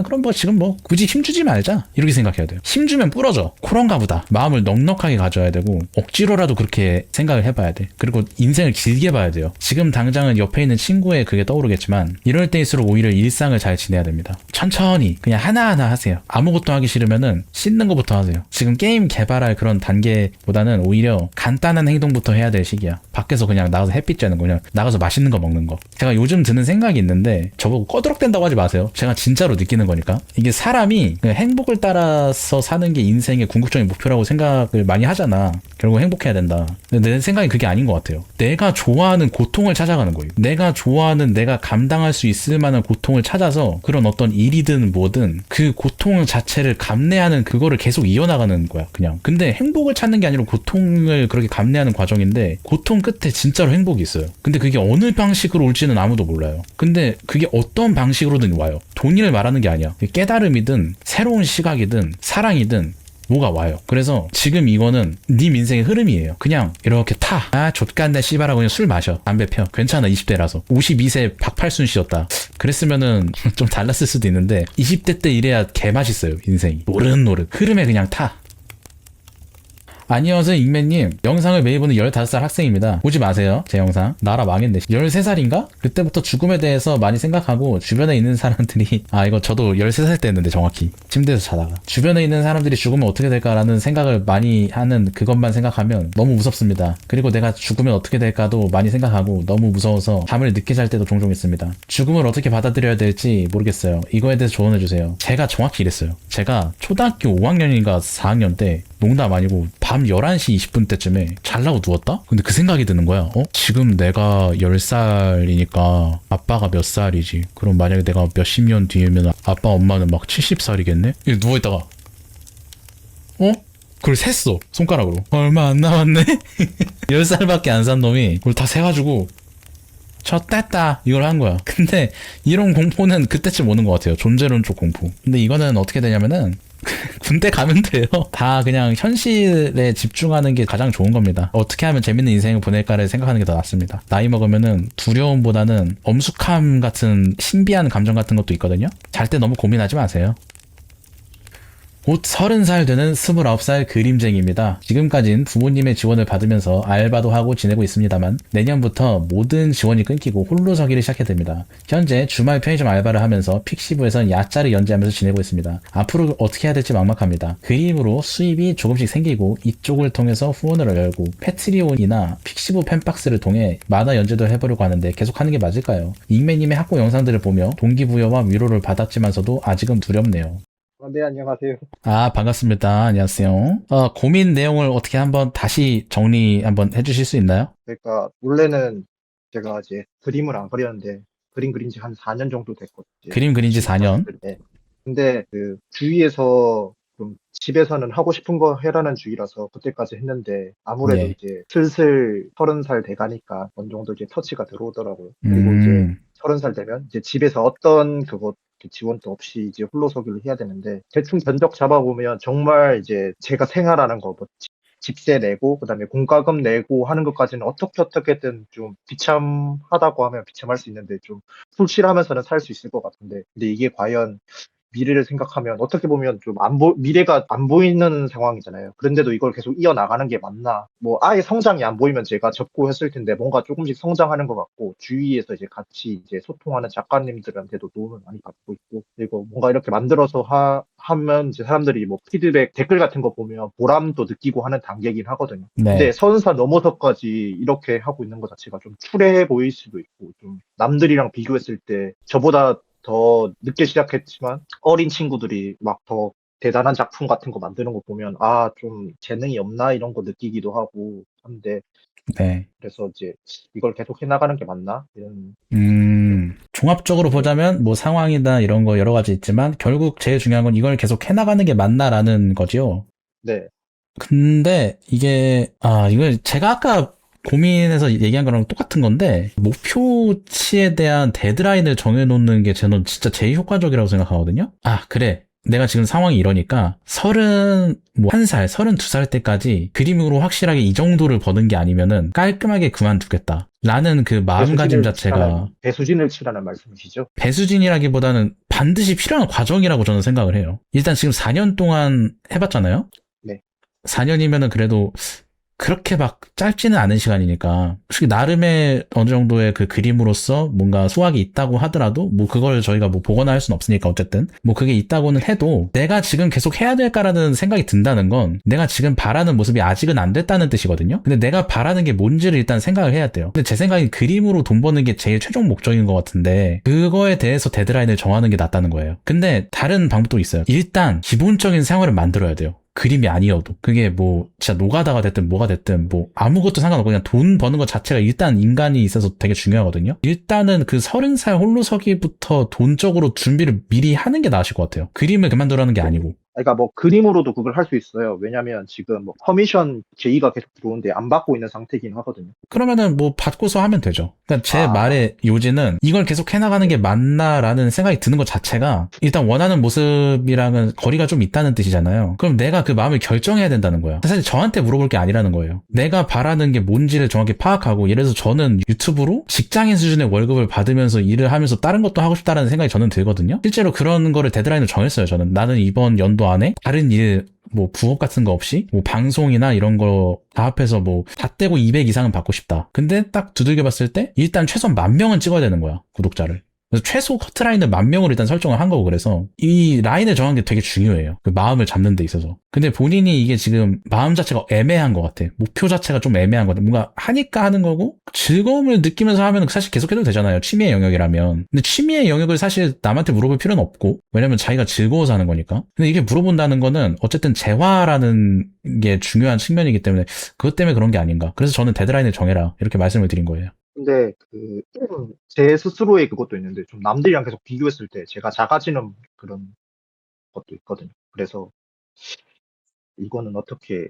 그럼 뭐 지금 뭐 굳이 힘주지 말자, 이렇게 생각해야 돼요. 힘주면 부러져. 그런가 보다. 마음을 넉넉하게 가져야 되고, 억지로라도 그렇게 생각을 해봐야 돼. 그리고 인생을 길게 봐야 돼요. 지금 당장은 옆에 있는 친구의 그게 떠오르겠지만, 이럴 때일수록 오히려 일상을 잘 지내야 됩니다. 천천히 그냥 하나하나 하세요. 아무것도 하기 싫으면은 씻는 것부터 하세요. 지금 게임 개발할 그런 단계보다는 오히려 간단한 행동부터 해야 될 시기야. 밖에서 그냥 나가서 햇빛 쬐는 거, 그냥 나가서 맛있는 거 먹는 거. 제가 요즘 드는 생각이 있는데, 저보고 꺼드럭댄다고 하지 마세요. 제가 진짜로 느끼는 거니까. 이게 사람이 그냥 행복을 따라서 사는 게 인생의 궁극적인 목표라고 생각을 많이 하잖아. 결국 행복해야 된다. 근데 내 생각엔 그게 아닌 것 같아요. 내가 좋아하는 고통을 찾아가는 거예요. 내가 좋아하는, 내가 감당할 수 있을 만한 고통을 찾아서, 그런 어떤 일이든 뭐든 그 고통 자체를 감내하는, 그거를 계속 이어나가는 거야, 그냥. 근데 행복을 찾는 게 아니라 고통을 그렇게 감내하는 과정인데, 고통 끝에 진짜로 행복이 있어요. 근데 그게 어느 방식으로 올지는 아무도 몰라요. 근데 그게 어떤 방식으로든 와요. 돈을 말하는 게 아니야. 깨달음이든 새로운 시각이든 사랑이든 뭐가 와요. 그래서 지금 이거는 네 인생의 흐름이에요. 그냥 이렇게 좆간데 씨발하고 그냥 술 마셔, 담배 펴. 괜찮아. 20대라서 52세 박팔순 씨였다 그랬으면은 좀 달랐을 수도 있는데, 20대 때 이래야 개맛있어요. 인생이 노릇노릇 흐름에 그냥 타. 안녕하세요, 익맨님. 영상을 매일 보는 15살 학생입니다. 보지 마세요, 제 영상. 나라 망했네. 13살인가? 그때부터 죽음에 대해서 많이 생각하고, 주변에 있는 사람들이, 이거 저도 13살 때였는데, 정확히 침대에서 자다가 주변에 있는 사람들이 죽으면 어떻게 될까라는 생각을 많이 하는, 그것만 생각하면 너무 무섭습니다. 그리고 내가 죽으면 어떻게 될까도 많이 생각하고 너무 무서워서 잠을 늦게 잘 때도 종종 있습니다. 죽음을 어떻게 받아들여야 될지 모르겠어요. 이거에 대해서 조언해주세요. 제가 정확히 이랬어요. 제가 초등학교 5학년인가 4학년 때, 농담 아니고 밤 11시 20분 때쯤에 잘라고 누웠다? 근데 그 생각이 드는 거야. 지금 내가 10살이니까 아빠가 몇 살이지? 그럼 만약에 내가 몇십 년 뒤에면 아빠 엄마는 막 70살이겠네? 이렇게 누워있다가 그걸 셌어, 손가락으로. 얼마 안 남았네? 10살밖에 안 산 놈이 그걸 다 세가지고 졌다 이걸 한 거야. 근데 이런 공포는 그때쯤 오는 것 같아요. 존재론적 공포. 근데 이거는 어떻게 되냐면은 군대 가면 돼요. 다 그냥 현실에 집중하는 게 가장 좋은 겁니다. 어떻게 하면 재밌는 인생을 보낼까를 생각하는 게 더 낫습니다. 나이 먹으면은 두려움보다는 엄숙함 같은 신비한 감정 같은 것도 있거든요. 잘 때 너무 고민하지 마세요. 곧 30살 되는 29살 그림쟁이입니다. 지금까진 부모님의 지원을 받으면서 알바도 하고 지내고 있습니다만, 내년부터 모든 지원이 끊기고 홀로 서기를 시작해야 됩니다. 현재 주말 편의점 알바를 하면서 픽시브에선 야짜를 연재하면서 지내고 있습니다. 앞으로 어떻게 해야 될지 막막합니다. 그림으로 수입이 조금씩 생기고, 이쪽을 통해서 후원을 열고 패트리온이나 픽시브 팬박스를 통해 만화 연재도 해보려고 하는데 계속 하는 게 맞을까요? 익맨님의 학고 영상들을 보며 동기부여와 위로를 받았지만서도 아직은 두렵네요. 네, 안녕하세요. 반갑습니다. 안녕하세요. 고민 내용을 어떻게 한번 다시 정리 한번 해주실 수 있나요? 그러니까, 원래는 제가 이제 그림을 안 그렸는데, 그림 그린 지 한 4년 정도 됐거든요. 그림 그린 지 4년? 네. 근데 그 주위에서 좀 집에서는 하고 싶은 거 해라는 주의라서 그때까지 했는데, 아무래도 예. 이제 슬슬 30살 돼가니까 어느 정도 이제 터치가 들어오더라고요. 그리고 이제 30살 되면 이제 집에서 어떤 그거 지원도 없이 이제 홀로서기를 해야 되는데, 대충 견적 잡아보면 정말 이제 제가 생활하는 거, 뭐 집세 내고 그다음에 공과금 내고 하는 것까지는 어떻게든 좀 비참하다고 하면 비참할 수 있는데, 좀 fulfill하면서는 살 수 있을 것 같은데, 근데 이게 과연 미래를 생각하면 어떻게 보면 좀 미래가 안 보이는 상황이잖아요. 그런데도 이걸 계속 이어나가는 게 맞나? 뭐 아예 성장이 안 보이면 제가 접고 했을 텐데 뭔가 조금씩 성장하는 것 같고 주위에서 이제 같이 이제 소통하는 작가님들한테도 도움을 많이 받고 있고 그리고 뭔가 이렇게 만들어서 하면 이제 사람들이 뭐 피드백 댓글 같은 거 보면 보람도 느끼고 하는 단계이긴 하거든요. 네. 근데 30살 넘어서까지 이렇게 하고 있는 것 자체가 좀 추레해 보일 수도 있고 좀 남들이랑 비교했을 때 저보다 더 늦게 시작했지만 어린 친구들이 막 더 대단한 작품 같은 거 만드는 거 보면 아, 좀 재능이 없나 이런 거 느끼기도 하고 한데 네. 그래서 이제 이걸 계속 해나가는 게 맞나 이런 종합적으로 보자면 뭐 상황이나 이런 거 여러 가지 있지만 결국 제일 중요한 건 이걸 계속 해나가는 게 맞나라는 거지요. 네. 근데 이걸 제가 아까 고민해서 얘기한 거랑 똑같은 건데 목표치에 대한 데드라인을 정해놓는 게 저는 진짜 제일 효과적이라고 생각하거든요. 그래. 내가 지금 상황이 이러니까 31살, 32살 때까지 그림으로 확실하게 이 정도를 버는 게 아니면은 깔끔하게 그만두겠다. 라는 그 마음가짐 자체가 배수진을 치라는 말씀이시죠? 배수진이라기보다는 반드시 필요한 과정이라고 저는 생각을 해요. 일단 지금 4년 동안 해봤잖아요? 네. 4년이면은 그래도 그렇게 막 짧지는 않은 시간이니까 솔직히 나름의 어느 정도의 그 그림으로서 뭔가 수확이 있다고 하더라도 뭐 그걸 저희가 뭐 복원할 수는 없으니까 어쨌든 뭐 그게 있다고는 해도 내가 지금 계속 해야 될까라는 생각이 든다는 건 내가 지금 바라는 모습이 아직은 안 됐다는 뜻이거든요. 근데 내가 바라는 게 뭔지를 일단 생각을 해야 돼요. 근데 제 생각엔 그림으로 돈 버는 게 제일 최종 목적인 것 같은데 그거에 대해서 데드라인을 정하는 게 낫다는 거예요. 근데 다른 방법도 있어요. 일단 기본적인 생활을 만들어야 돼요. 그림이 아니어도 그게 뭐 진짜 노가다가 됐든 뭐가 됐든 뭐 아무것도 상관없고 그냥 돈 버는 것 자체가 일단 인간이 있어서 되게 중요하거든요. 일단은 그 30살 홀로서기부터 돈적으로 준비를 미리 하는 게 나으실 것 같아요. 그림을 그만두라는 게 아니고. 그러니까 뭐 그림으로도 그걸 할 수 있어요. 왜냐면 지금 뭐 커미션 제의가 계속 들어오는데 안 받고 있는 상태이긴 하거든요. 그러면은 뭐 받고서 하면 되죠. 그러니까 제 말의 요지는 이걸 계속 해나가는 게 맞나라는 생각이 드는 것 자체가 일단 원하는 모습이랑은 거리가 좀 있다는 뜻이잖아요. 그럼 내가 그 마음을 결정해야 된다는 거예요. 사실 저한테 물어볼 게 아니라는 거예요. 내가 바라는 게 뭔지를 정확히 파악하고 예를 들어서 저는 유튜브로 직장인 수준의 월급을 받으면서 일을 하면서 다른 것도 하고 싶다라는 생각이 저는 들거든요. 실제로 그런 거를 데드라인을 정했어요. 저는 나는 이번 연도 안에 다른 일 뭐 부업 같은 거 없이 뭐 방송이나 이런 거 다 합해서 뭐 다 떼고 200 이상은 받고 싶다. 근데 딱 두들겨 봤을 때 일단 최소한 10,000명은 찍어야 되는 거야. 구독자를. 그래서 최소 커트라인을 10,000명으로 일단 설정을 한 거고 그래서 이 라인을 정하는 게 되게 중요해요. 그 마음을 잡는 데 있어서. 근데 본인이 이게 지금 마음 자체가 애매한 것 같아. 목표 자체가 좀 애매한 것 같아. 뭔가 하니까 하는 거고 즐거움을 느끼면서 하면 사실 계속해도 되잖아요. 취미의 영역이라면. 근데 취미의 영역을 사실 남한테 물어볼 필요는 없고 왜냐면 자기가 즐거워서 하는 거니까. 근데 이게 물어본다는 거는 어쨌든 재화라는 게 중요한 측면이기 때문에 그것 때문에 그런 게 아닌가. 그래서 저는 데드라인을 정해라. 이렇게 말씀을 드린 거예요. 근데 제 스스로의 그것도 있는데 좀 남들이랑 계속 비교했을 때 제가 작아지는 그런 것도 있거든요. 그래서 이거는 어떻게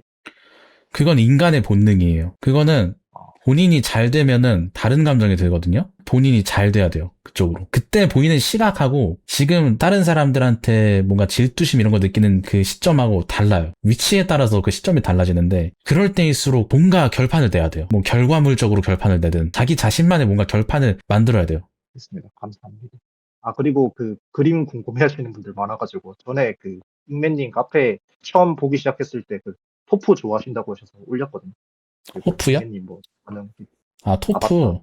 그건 인간의 본능이에요. 그거는 본인이 잘 되면은 다른 감정이 들거든요. 본인이 잘 돼야 돼요. 그쪽으로. 그때 보이는 시각하고 지금 다른 사람들한테 뭔가 질투심 이런 거 느끼는 그 시점하고 달라요. 위치에 따라서 그 시점이 달라지는데 그럴 때일수록 뭔가 결판을 내야 돼요. 뭐 결과물적으로 결판을 내든 자기 자신만의 뭔가 결판을 만들어야 돼요. 했습니다. 감사합니다. 그리고 그 그림 궁금해 하시는 분들 많아가지고 전에 그 잉맨님 카페 처음 보기 시작했을 때 그 토프 좋아하신다고 하셔서 올렸거든요. 토프요? 잉맨님 뭐 저는 토프.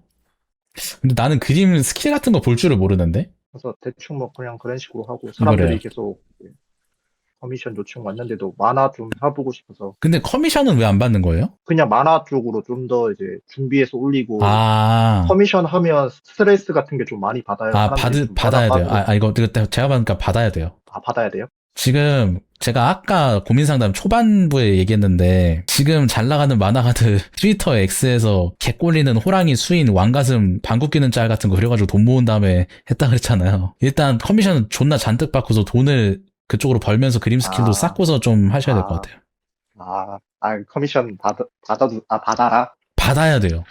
근데 나는 그림 스킬 같은 거 볼 줄을 모르는데? 그래서 대충 뭐 그냥 그런 식으로 하고 사람들이 그래요. 계속 커미션 요청 왔는데도 만화 좀 해보고 싶어서 근데 커미션은 왜 안 받는 거예요? 그냥 만화 쪽으로 좀 더 이제 준비해서 올리고 아, 커미션 하면 스트레스 같은 게 좀 많이 받아요. 사람들이 좀 받아야 돼요. 빠지고. 이거 제가 받으니까 받아야 돼요. 받아야 돼요? 지금 제가 아까 고민 상담 초반부에 얘기했는데 지금 잘 나가는 만화가들 트위터 X에서 개 꼴리는 호랑이 수인 왕가슴 방귀 뀌는 짤 같은 거 그려가지고 돈 모은 다음에 했다 그랬잖아요. 일단 커미션 존나 잔뜩 받고서 돈을 그쪽으로 벌면서 그림 스킬도 쌓고서 좀 하셔야 될 것 같아요. 커미션 받아라? 받아야 돼요.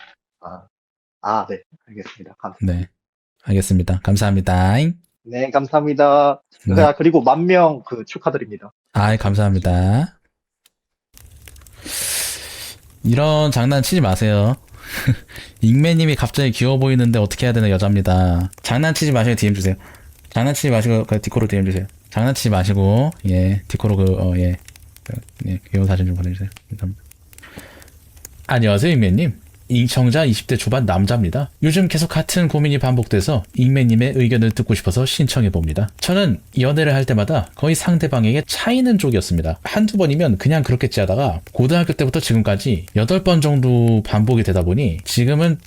네. 알겠습니다. 감사합니다. 네. 알겠습니다. 감사합니다. 네, 감사합니다. 네. 그리고 10,000명 축하드립니다. 감사합니다. 이런 장난 치지 마세요. 잉매님이 갑자기 귀여워 보이는데 어떻게 해야 되나 여자입니다. 장난치지 마시고 DM 주세요. 장난치지 마시고 디코로 DM 주세요. 장난치지 마시고 예 디코로 귀여운 사진 좀 보내주세요. 감사합니다. 안녕하세요 익맨님. 인청자 20대 초반 남자입니다. 요즘 계속 같은 고민이 반복돼서 익맨님의 의견을 듣고 싶어서 신청해봅니다. 저는 연애를 할 때마다 거의 상대방에게 차이는 쪽이었습니다. 한두 번이면 그냥 그렇겠지 하다가 고등학교 때부터 지금까지 8번 정도 반복이 되다 보니 지금은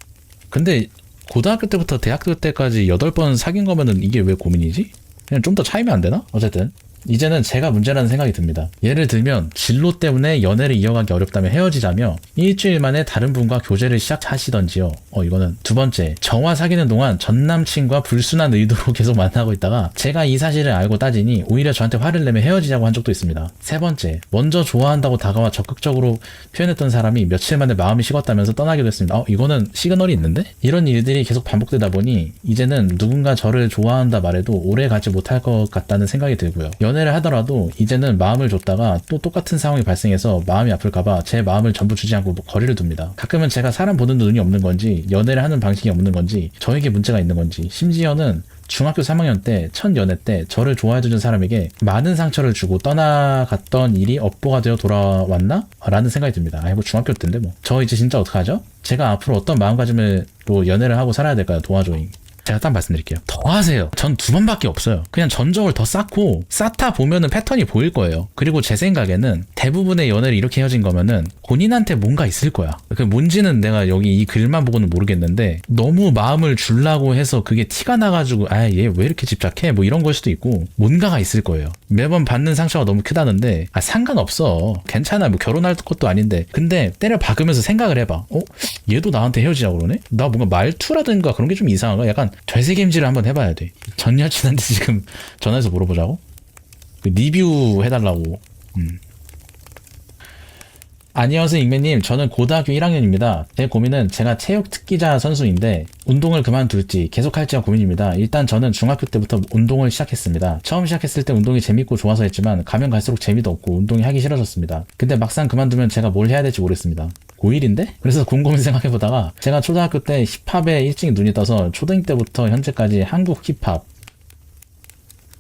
근데 고등학교 때부터 대학교 때까지 8번 사귄 거면은 이게 왜 고민이지? 그냥 좀 더 차이면 안 되나? 어쨌든 이제는 제가 문제라는 생각이 듭니다. 예를 들면 진로 때문에 연애를 이어가기 어렵다면 헤어지자며 일주일 만에 다른 분과 교제를 시작하시던지요. 이거는 두 번째, 저와 사귀는 동안 전 남친과 불순한 의도로 계속 만나고 있다가 제가 이 사실을 알고 따지니 오히려 저한테 화를 내며 헤어지자고 한 적도 있습니다. 세 번째, 먼저 좋아한다고 다가와 적극적으로 표현했던 사람이 며칠 만에 마음이 식었다면서 떠나기도 했습니다. 이거는 시그널이 있는데? 이런 일들이 계속 반복되다 보니 이제는 누군가 저를 좋아한다 말해도 오래 가지 못할 것 같다는 생각이 들고요. 연애를 하더라도 이제는 마음을 줬다가 또 똑같은 상황이 발생해서 마음이 아플까봐 제 마음을 전부 주지 않고 거리를 둡니다. 가끔은 제가 사람 보는 눈이 없는 건지 연애를 하는 방식이 없는 건지 저에게 문제가 있는 건지 심지어는 중학교 3학년 때 첫 연애 때 저를 좋아해주는 사람에게 많은 상처를 주고 떠나갔던 일이 업보가 되어 돌아왔나? 라는 생각이 듭니다. 뭐 중학교 때인데 뭐. 저 이제 진짜 어떡하죠? 제가 앞으로 어떤 마음가짐으로 연애를 하고 살아야 될까요? 도와줘잉. 제가 딱 말씀드릴게요. 더 하세요. 전 2번밖에 없어요. 그냥 전적을 더 쌓고 쌓다 보면은 패턴이 보일 거예요. 그리고 제 생각에는 대부분의 연애를 이렇게 헤어진 거면은 본인한테 뭔가 있을 거야. 그 뭔지는 내가 여기 이 글만 보고는 모르겠는데 너무 마음을 주려고 해서 그게 티가 나가지고 얘 왜 이렇게 집착해? 뭐 이런 걸 수도 있고 뭔가가 있을 거예요. 매번 받는 상처가 너무 크다는데 상관없어. 괜찮아. 뭐 결혼할 것도 아닌데. 근데 때려 박으면서 생각을 해봐. 얘도 나한테 헤어지자고 그러네? 나 뭔가 말투라든가 그런 게 좀 이상한가? 약간 되새김질을 한번 해봐야 돼. 전 여친한테 지금 전화해서 물어보자고? 리뷰 해달라고. 안녕하세요 익맨님. 저는 고등학교 1학년입니다. 제 고민은 제가 체육 특기자 선수인데 운동을 그만둘지 계속할지가 고민입니다. 일단 저는 중학교 때부터 운동을 시작했습니다. 처음 시작했을 때 운동이 재밌고 좋아서 했지만 가면 갈수록 재미도 없고 운동이 하기 싫어졌습니다. 근데 막상 그만두면 제가 뭘 해야 될지 모르겠습니다. 고1인데? 그래서 곰곰이 생각해보다가 제가 초등학교 때 힙합에 일찍 눈이 떠서 초등 때부터 현재까지 한국 힙합,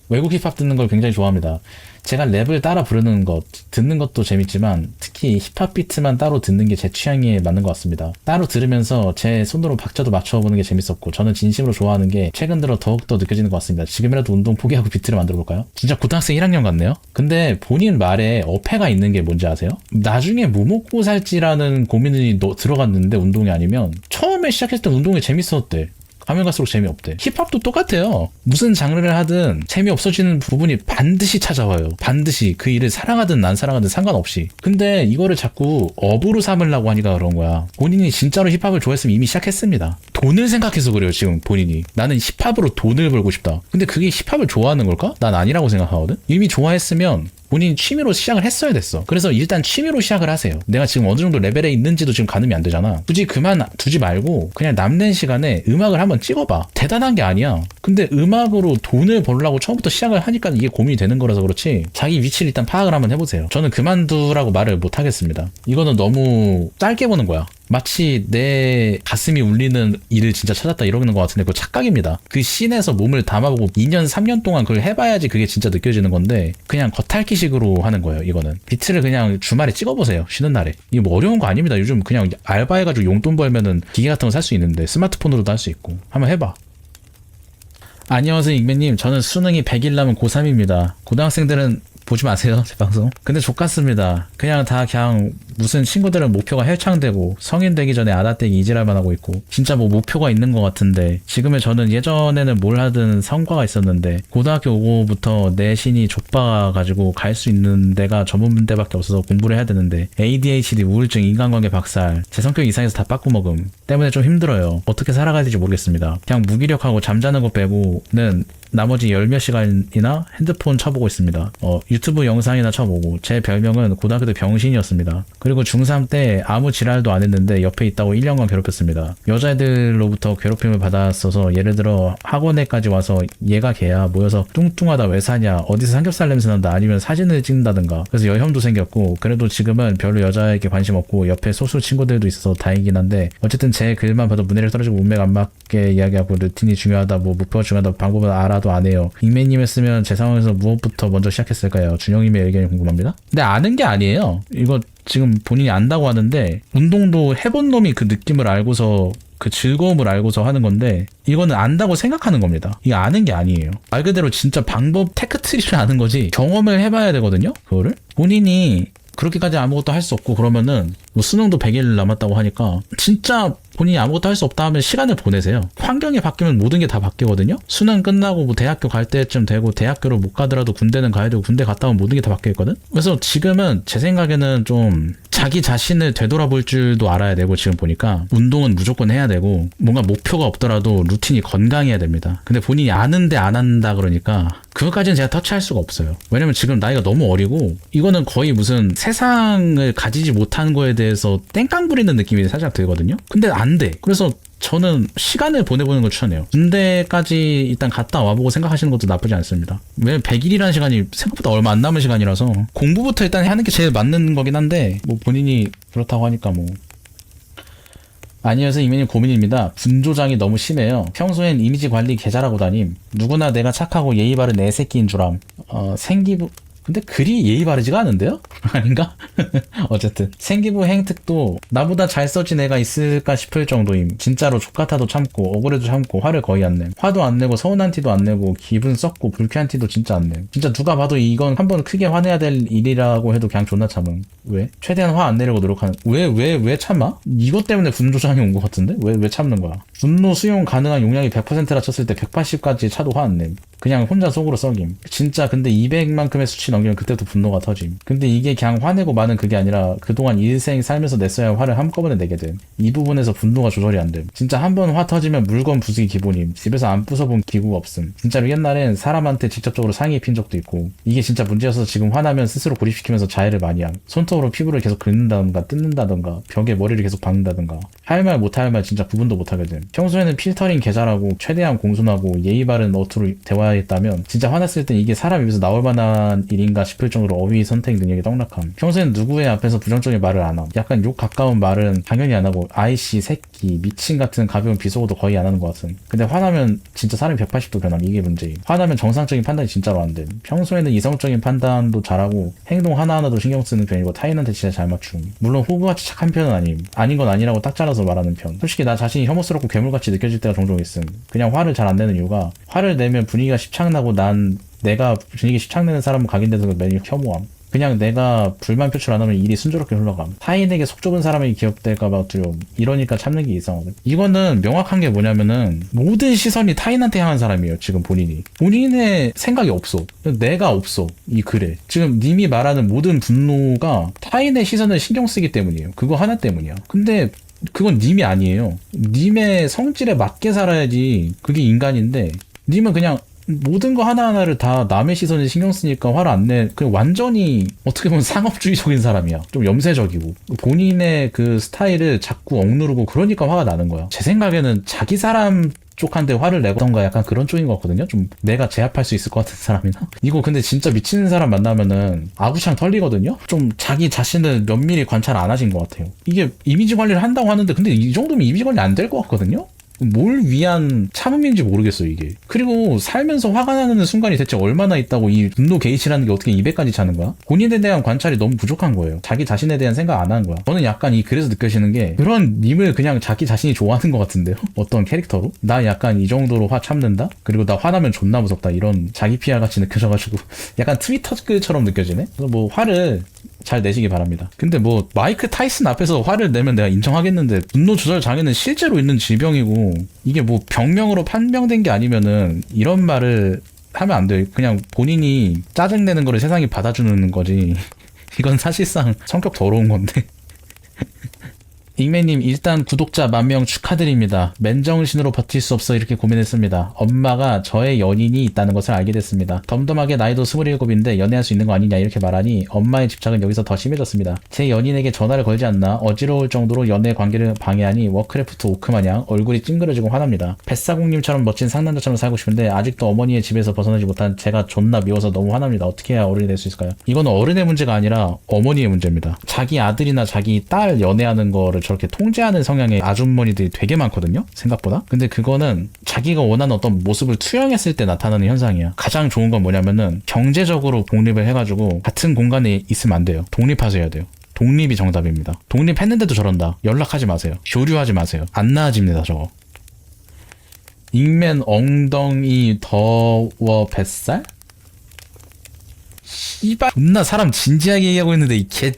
외국 힙합 듣는 걸 굉장히 좋아합니다. 제가 랩을 따라 부르는 것, 듣는 것도 재밌지만 특히 힙합 비트만 따로 듣는 게 제 취향에 맞는 것 같습니다. 따로 들으면서 제 손으로 박자도 맞춰보는 게 재밌었고 저는 진심으로 좋아하는 게 최근 들어 더욱더 느껴지는 것 같습니다. 지금이라도 운동 포기하고 비트를 만들어 볼까요? 진짜 고등학생 1학년 같네요? 근데 본인 말에 어폐가 있는 게 뭔지 아세요? 나중에 뭐 먹고 살지라는 고민이 들어갔는데 운동이 아니면 처음에 시작했을 때 운동이 재밌었대. 가면 갈수록 재미없대. 힙합도 똑같아요. 무슨 장르를 하든 재미없어지는 부분이 반드시 찾아와요. 반드시 그 일을 사랑하든 안 사랑하든 상관없이. 근데 이거를 자꾸 업으로 삼으려고 하니까 그런 거야. 본인이 진짜로 힙합을 좋아했으면 이미 시작했습니다. 돈을 생각해서 그래요 지금 본인이. 나는 힙합으로 돈을 벌고 싶다. 근데 그게 힙합을 좋아하는 걸까? 난 아니라고 생각하거든. 이미 좋아했으면 본인이 취미로 시작을 했어야 됐어. 그래서 일단 취미로 시작을 하세요. 내가 지금 어느 정도 레벨에 있는지도 지금 가늠이 안 되잖아. 굳이 그만 두지 말고 그냥 남는 시간에 음악을 한번 찍어봐. 대단한 게 아니야. 근데 음악으로 돈을 벌려고 처음부터 시작을 하니까 이게 고민이 되는 거라서 그렇지 자기 위치를 일단 파악을 한번 해보세요. 저는 그만두라고 말을 못 하겠습니다. 이거는 너무 짧게 보는 거야. 마치 내 가슴이 울리는 일을 진짜 찾았다 이러는 것 같은데 그거 착각입니다. 그 씬에서 몸을 담아보고 2년 3년 동안 그걸 해봐야지 그게 진짜 느껴지는 건데 그냥 겉핥기식으로 하는 거예요. 이거는 비트를 그냥 주말에 찍어보세요. 쉬는 날에. 이거 뭐 어려운 거 아닙니다. 요즘 그냥 알바해가지고 용돈 벌면은 기계 같은 거 살 수 있는데 스마트폰으로도 할 수 있고 한번 해봐. 안녕하세요 익맨님. 저는 수능이 100일 남은 고3입니다. 고등학생들은 보지 마세요 제 방송. 근데 족같습니다. 그냥 무슨 친구들은 목표가 헬창되고 성인 되기 전에 아다떼기 이지랄만 하고 있고 진짜 뭐 목표가 있는 것 같은데 지금의 저는 예전에는 뭘 하든 성과가 있었는데 고등학교 오고부터 내신이 좁아가지고 갈 수 있는 데가 전문대밖에 없어서 공부를 해야 되는데 ADHD, 우울증, 인간관계 박살, 제 성격 이상해서 다 빠꾸먹음 때문에 좀 힘들어요. 어떻게 살아가야 될지 모르겠습니다. 그냥 무기력하고 잠자는 거 빼고는 나머지 10몇 시간이나 핸드폰 쳐보고 있습니다. 유튜브 영상이나 쳐보고 제 별명은 고등학교 때 병신이었습니다. 그리고 중3 때 아무 지랄도 안 했는데 옆에 있다고 1년간 괴롭혔습니다. 여자애들로부터 괴롭힘을 받았어서 예를 들어 학원에까지 와서 얘가 걔야 모여서 뚱뚱하다 왜 사냐 어디서 삼겹살 냄새 난다 아니면 사진을 찍는다든가 그래서 여혐도 생겼고 그래도 지금은 별로 여자에게 관심 없고 옆에 소수 친구들도 있어서 다행이긴 한데 어쨌든 제 글만 봐도 문해력 떨어지고 문맥 안 맞게 이야기하고 루틴이 중요하다 뭐 목표가 중요하다 방법은 알아도 화도 안 해요. 익매님이었으면 제 상황에서 무엇부터 먼저 시작했을까요? 준영님의 의견이 궁금합니다. 근데 아는 게 아니에요. 이거 지금 본인이 안다고 하는데 운동도 해본 놈이 그 느낌을 알고서 그 즐거움을 알고서 하는 건데 이거는 안다고 생각하는 겁니다. 이게 아는 게 아니에요. 말 그대로 진짜 방법 테크트리를 아는 거지 경험을 해봐야 되거든요. 그거를 본인이 그렇게까지 아무것도 할 수 없고 그러면은 뭐 수능도 100일 남았다고 하니까 진짜 본인이 아무것도 할 수 없다 하면 시간을 보내세요. 환경이 바뀌면 모든 게 다 바뀌거든요. 수능 끝나고 뭐 대학교 갈 때쯤 되고 대학교를 못 가더라도 군대는 가야 되고 군대 갔다 오면 모든 게 다 바뀌었거든. 그래서 지금은 제 생각에는 좀 자기 자신을 되돌아볼 줄도 알아야 되고 지금 보니까 운동은 무조건 해야 되고 뭔가 목표가 없더라도 루틴이 건강해야 됩니다. 근데 본인이 아는데 안 한다 그러니까 그것까지는 제가 터치할 수가 없어요. 왜냐면 지금 나이가 너무 어리고 이거는 거의 무슨 세상을 가지지 못한 거에 대해서 땡깡 부리는 느낌이 살짝 들거든요. 근데 안 돼. 그래서 저는 시간을 보내보는 걸 추천해요. 군대까지 일단 갔다 와보고 생각하시는 것도 나쁘지 않습니다. 왜냐면 100일이라는 시간이 생각보다 얼마 안 남은 시간이라서 공부부터 일단 하는 게 제일 맞는 거긴 한데 뭐 본인이 그렇다고 하니까 뭐 아니어서 이민님 고민입니다. 분조장이 너무 심해요. 평소엔 이미지 관리 개 잘하고 다님. 누구나 내가 착하고 예의 바른 애새끼인 줄 암. 생기부 근데 그리 예의 바르지가 않은데요? 아닌가? 어쨌든 생기부 행특도 나보다 잘 써진 애가 있을까 싶을 정도임. 진짜로 족같아도 참고 억울해도 참고 화를 거의 안 냄. 화도 안 내고 서운한 티도 안 내고 기분 썩고 불쾌한 티도 진짜 안 냄. 진짜 누가 봐도 이건 한번 크게 화내야 될 일이라고 해도 그냥 존나 참음. 왜? 최대한 화 안 내려고 노력하는. 왜 참아? 이것 때문에 분조장이 온 것 같은데? 왜 참는 거야? 분노 수용 가능한 용량이 100%라 쳤을 때 180까지 차도 화 안 냄. 그냥 혼자 속으로 썩임. 진짜 근데 200만큼의 수치 넘기면 그때부터 분노가 터짐. 근데 이게 그냥 화내고 마는 그게 아니라 그동안 일생 살면서 냈어야 할 화를 한꺼번에 내게 됨. 이 부분에서 분노가 조절이 안 됨. 진짜 한 번 화 터지면 물건 부수기 기본임. 집에서 안 부숴본 기구가 없음. 진짜로 옛날엔 사람한테 직접적으로 상의 입힌 적도 있고 이게 진짜 문제여서 지금 화나면 스스로 고립시키면서 자해를 많이 함. 손톱으로 피부를 계속 긁는다던가 뜯는다던가 벽에 머리를 계속 박는다던가 할 말 못할 말 진짜 구분도 못하게 됨. 평소에는 필터링 개잘하고 최대한 공손하고 예의 바른 어투로 대화했다면 진짜 화났을 땐 이게 사람 입에서 나올 만한 일인가 싶을 정도로 어휘 선택 능력이 떡락함. 평소엔 누구의 앞에서 부정적인 말을 안 함. 약간 욕 가까운 말은 당연히 안 하고 아이씨, 새끼, 미친 같은 가벼운 비속어도 거의 안 하는 것 같은. 근데 화나면 진짜 사람이 180도 변함. 이게 문제임. 화나면 정상적인 판단이 진짜로 안 됨. 평소에는 이성적인 판단도 잘하고 행동 하나하나도 신경 쓰는 편이고 타인한테 진짜 잘 맞춤. 물론 호구같이 착한 편은 아님. 아닌 건 아니라고 딱 잘라서 말하는 편. 솔직히 나 자신이 혐오스럽고 괴물같이 느껴질 때가 종종 있음. 그냥 화를 잘 안 내는 이유가 화를 내면 분위기가 십창나고 난 내가 분위기 십창내는 사람은 각인돼서 매일 혐오함. 그냥 내가 불만 표출 안 하면 일이 순조롭게 흘러감. 타인에게 속 좁은 사람에게 기억될까봐 두려움. 이러니까 참는 게 이상하거든. 이거는 명확한 게 뭐냐면은 모든 시선이 타인한테 향한 사람이에요. 지금 본인이. 본인의 생각이 없어. 내가 없어. 이 글에. 지금 님이 말하는 모든 분노가 타인의 시선을 신경 쓰기 때문이에요. 그거 하나 때문이야. 근데 그건 님이 아니에요. 님의 성질에 맞게 살아야지 그게 인간인데 님은 그냥 모든 거 하나하나를 다 남의 시선에 신경 쓰니까 화를 안 내. 그냥 완전히 어떻게 보면 상업주의적인 사람이야. 좀 염세적이고 본인의 그 스타일을 자꾸 억누르고 그러니까 화가 나는 거야. 제 생각에는 자기 사람 쪽한테 화를 내던가 약간 그런 쪽인 것 같거든요. 좀 내가 제압할 수 있을 것 같은 사람이나. 이거 근데 진짜 미치는 사람 만나면은 아구창 털리거든요. 좀 자기 자신을 면밀히 관찰 안 하신 것 같아요. 이게 이미지 관리를 한다고 하는데 근데 이 정도면 이미지 관리 안 될 것 같거든요. 뭘 위한 참음인지 모르겠어요 이게. 그리고 살면서 화가 나는 순간이 대체 얼마나 있다고 이 분노 게이지라는 게 어떻게 200까지 차는 거야? 본인에 대한 관찰이 너무 부족한 거예요. 자기 자신에 대한 생각 안 하는 거야. 저는 약간 그래서 느껴지는 게 그런 님을 그냥 자기 자신이 좋아하는 것 같은데요? 어떤 캐릭터로? 나 약간 이 정도로 화 참는다? 그리고 나 화나면 존나 무섭다 이런 자기 PR 같이 느껴져가지고 약간 트위터 글처럼 느껴지네? 그래서 뭐 화를 잘 내시기 바랍니다. 근데 뭐 마이크 타이슨 앞에서 화를 내면 내가 인정하겠는데 분노 조절 장애는 실제로 있는 질병이고 이게 뭐 병명으로 판명된 게 아니면은 이런 말을 하면 안 돼요. 그냥 본인이 짜증내는 거를 세상이 받아주는 거지. 이건 사실상 성격 더러운 건데. 익매님 일단 구독자 10,000명 축하드립니다. 맨정신으로 버틸 수 없어 이렇게 고민했습니다. 엄마가 저의 연인이 있다는 것을 알게 됐습니다. 덤덤하게 나이도 27인데 연애할 수 있는 거 아니냐 이렇게 말하니 엄마의 집착은 여기서 더 심해졌습니다. 제 연인에게 전화를 걸지 않나 어지러울 정도로 연애 관계를 방해하니 워크래프트 오크마냥 얼굴이 찡그러지고 화납니다. 뱃사공님처럼 멋진 상남자처럼 살고 싶은데 아직도 어머니의 집에서 벗어나지 못한 제가 존나 미워서 너무 화납니다. 어떻게 해야 어른이 될 수 있을까요? 이건 어른의 문제가 아니라 어머니의 문제입니다. 자기 아들이나 자기 딸 연애하는 거를 저렇게 통제하는 성향의 아주머니들이 되게 많거든요, 생각보다. 근데 그거는 자기가 원하는 어떤 모습을 투영했을 때 나타나는 현상이야. 가장 좋은 건 뭐냐면은 경제적으로 독립을 해가지고 같은 공간에 있으면 안 돼요. 독립하셔야 돼요. 독립이 정답입니다. 독립했는데도 저런다. 연락하지 마세요. 교류하지 마세요. 안 나아집니다, 저거. 잉맨 엉덩이 더워 뱃살? 씨발 존나 사람 진지하게 얘기하고 있는데 이 개...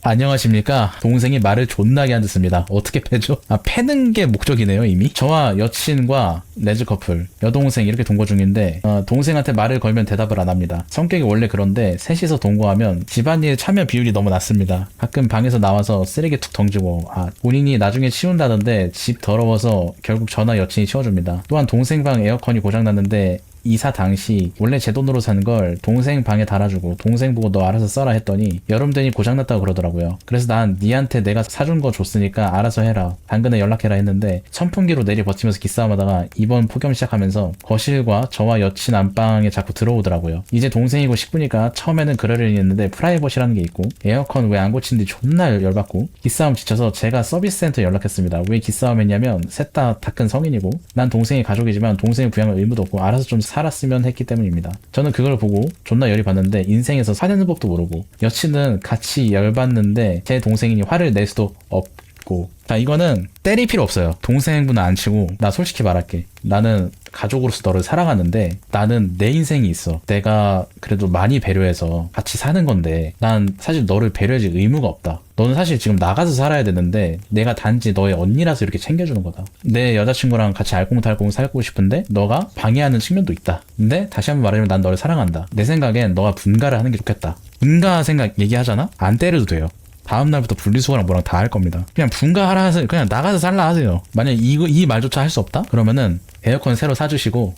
안녕하십니까. 동생이 말을 존나게 안 듣습니다. 어떻게 패죠? 아, 패는 게 목적이네요, 이미. 저와 여친과 레즈 커플, 여동생 이렇게 동거 중인데 동생한테 말을 걸면 대답을 안 합니다. 성격이 원래 그런데 셋이서 동거하면 집안일 참여 비율이 너무 낮습니다. 가끔 방에서 나와서 쓰레기 툭 던지고 본인이 나중에 치운다던데 집 더러워서 결국 저나 여친이 치워줍니다. 또한 동생 방 에어컨이 고장났는데 이사 당시 원래 제 돈으로 산 걸 동생 방에 달아주고 동생 보고 너 알아서 써라 했더니 여름 되니 고장났다고 그러더라고요. 그래서 난 니한테 내가 사준 거 줬으니까 알아서 해라. 당근에 연락해라 했는데 선풍기로 내리 버티면서 기싸움하다가 이번 폭염 시작하면서 거실과 저와 여친 안방에 자꾸 들어오더라고요. 이제 동생이고 싶으니까 처음에는 그러려니 했는데 프라이버시라는 게 있고 에어컨 왜 안 고친지 존나 열받고 기싸움 지쳐서 제가 서비스 센터 연락했습니다. 왜 기싸움 했냐면 셋 다 큰 성인이고 난 동생이 가족이지만 동생을 부양할 의무도 없고 알아서 좀 살았으면 했기 때문입니다. 저는 그걸 보고 존나 열이 받는데 인생에서 사는 법도 모르고 여친은 같이 열받는데 제 동생이니 화를 낼 수도 없고 자 이거는 때릴 필요 없어요. 동생분은 안 치고 나 솔직히 말할게. 나는 가족으로서 너를 사랑하는데 나는 내 인생이 있어. 내가 그래도 많이 배려해서 같이 사는 건데 난 사실 너를 배려해줄 의무가 없다. 너는 사실 지금 나가서 살아야 되는데 내가 단지 너의 언니라서 이렇게 챙겨주는 거다. 내 여자친구랑 같이 알콩달콩 살고 싶은데 너가 방해하는 측면도 있다. 근데 다시 한번 말하자면 난 너를 사랑한다. 내 생각엔 너가 분가를 하는 게 좋겠다. 분가 생각 얘기하잖아? 안 때려도 돼요. 다음날부터 분리수거랑 뭐랑 다 할 겁니다. 그냥 분가하라 하세요. 그냥 나가서 살라 하세요. 만약 이 말조차 할 수 없다? 그러면은 에어컨 새로 사주시고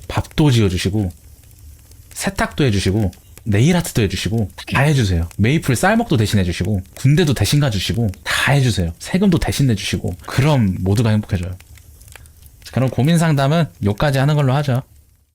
밥도 지어주시고 세탁도 해주시고 네일아트도 해주시고 다 해주세요. 메이플 쌀먹도 대신 해주시고 군대도 대신 가주시고 다 해주세요. 세금도 대신 내주시고 그럼 모두가 행복해져요. 그럼 고민 상담은 요까지 하는 걸로 하죠.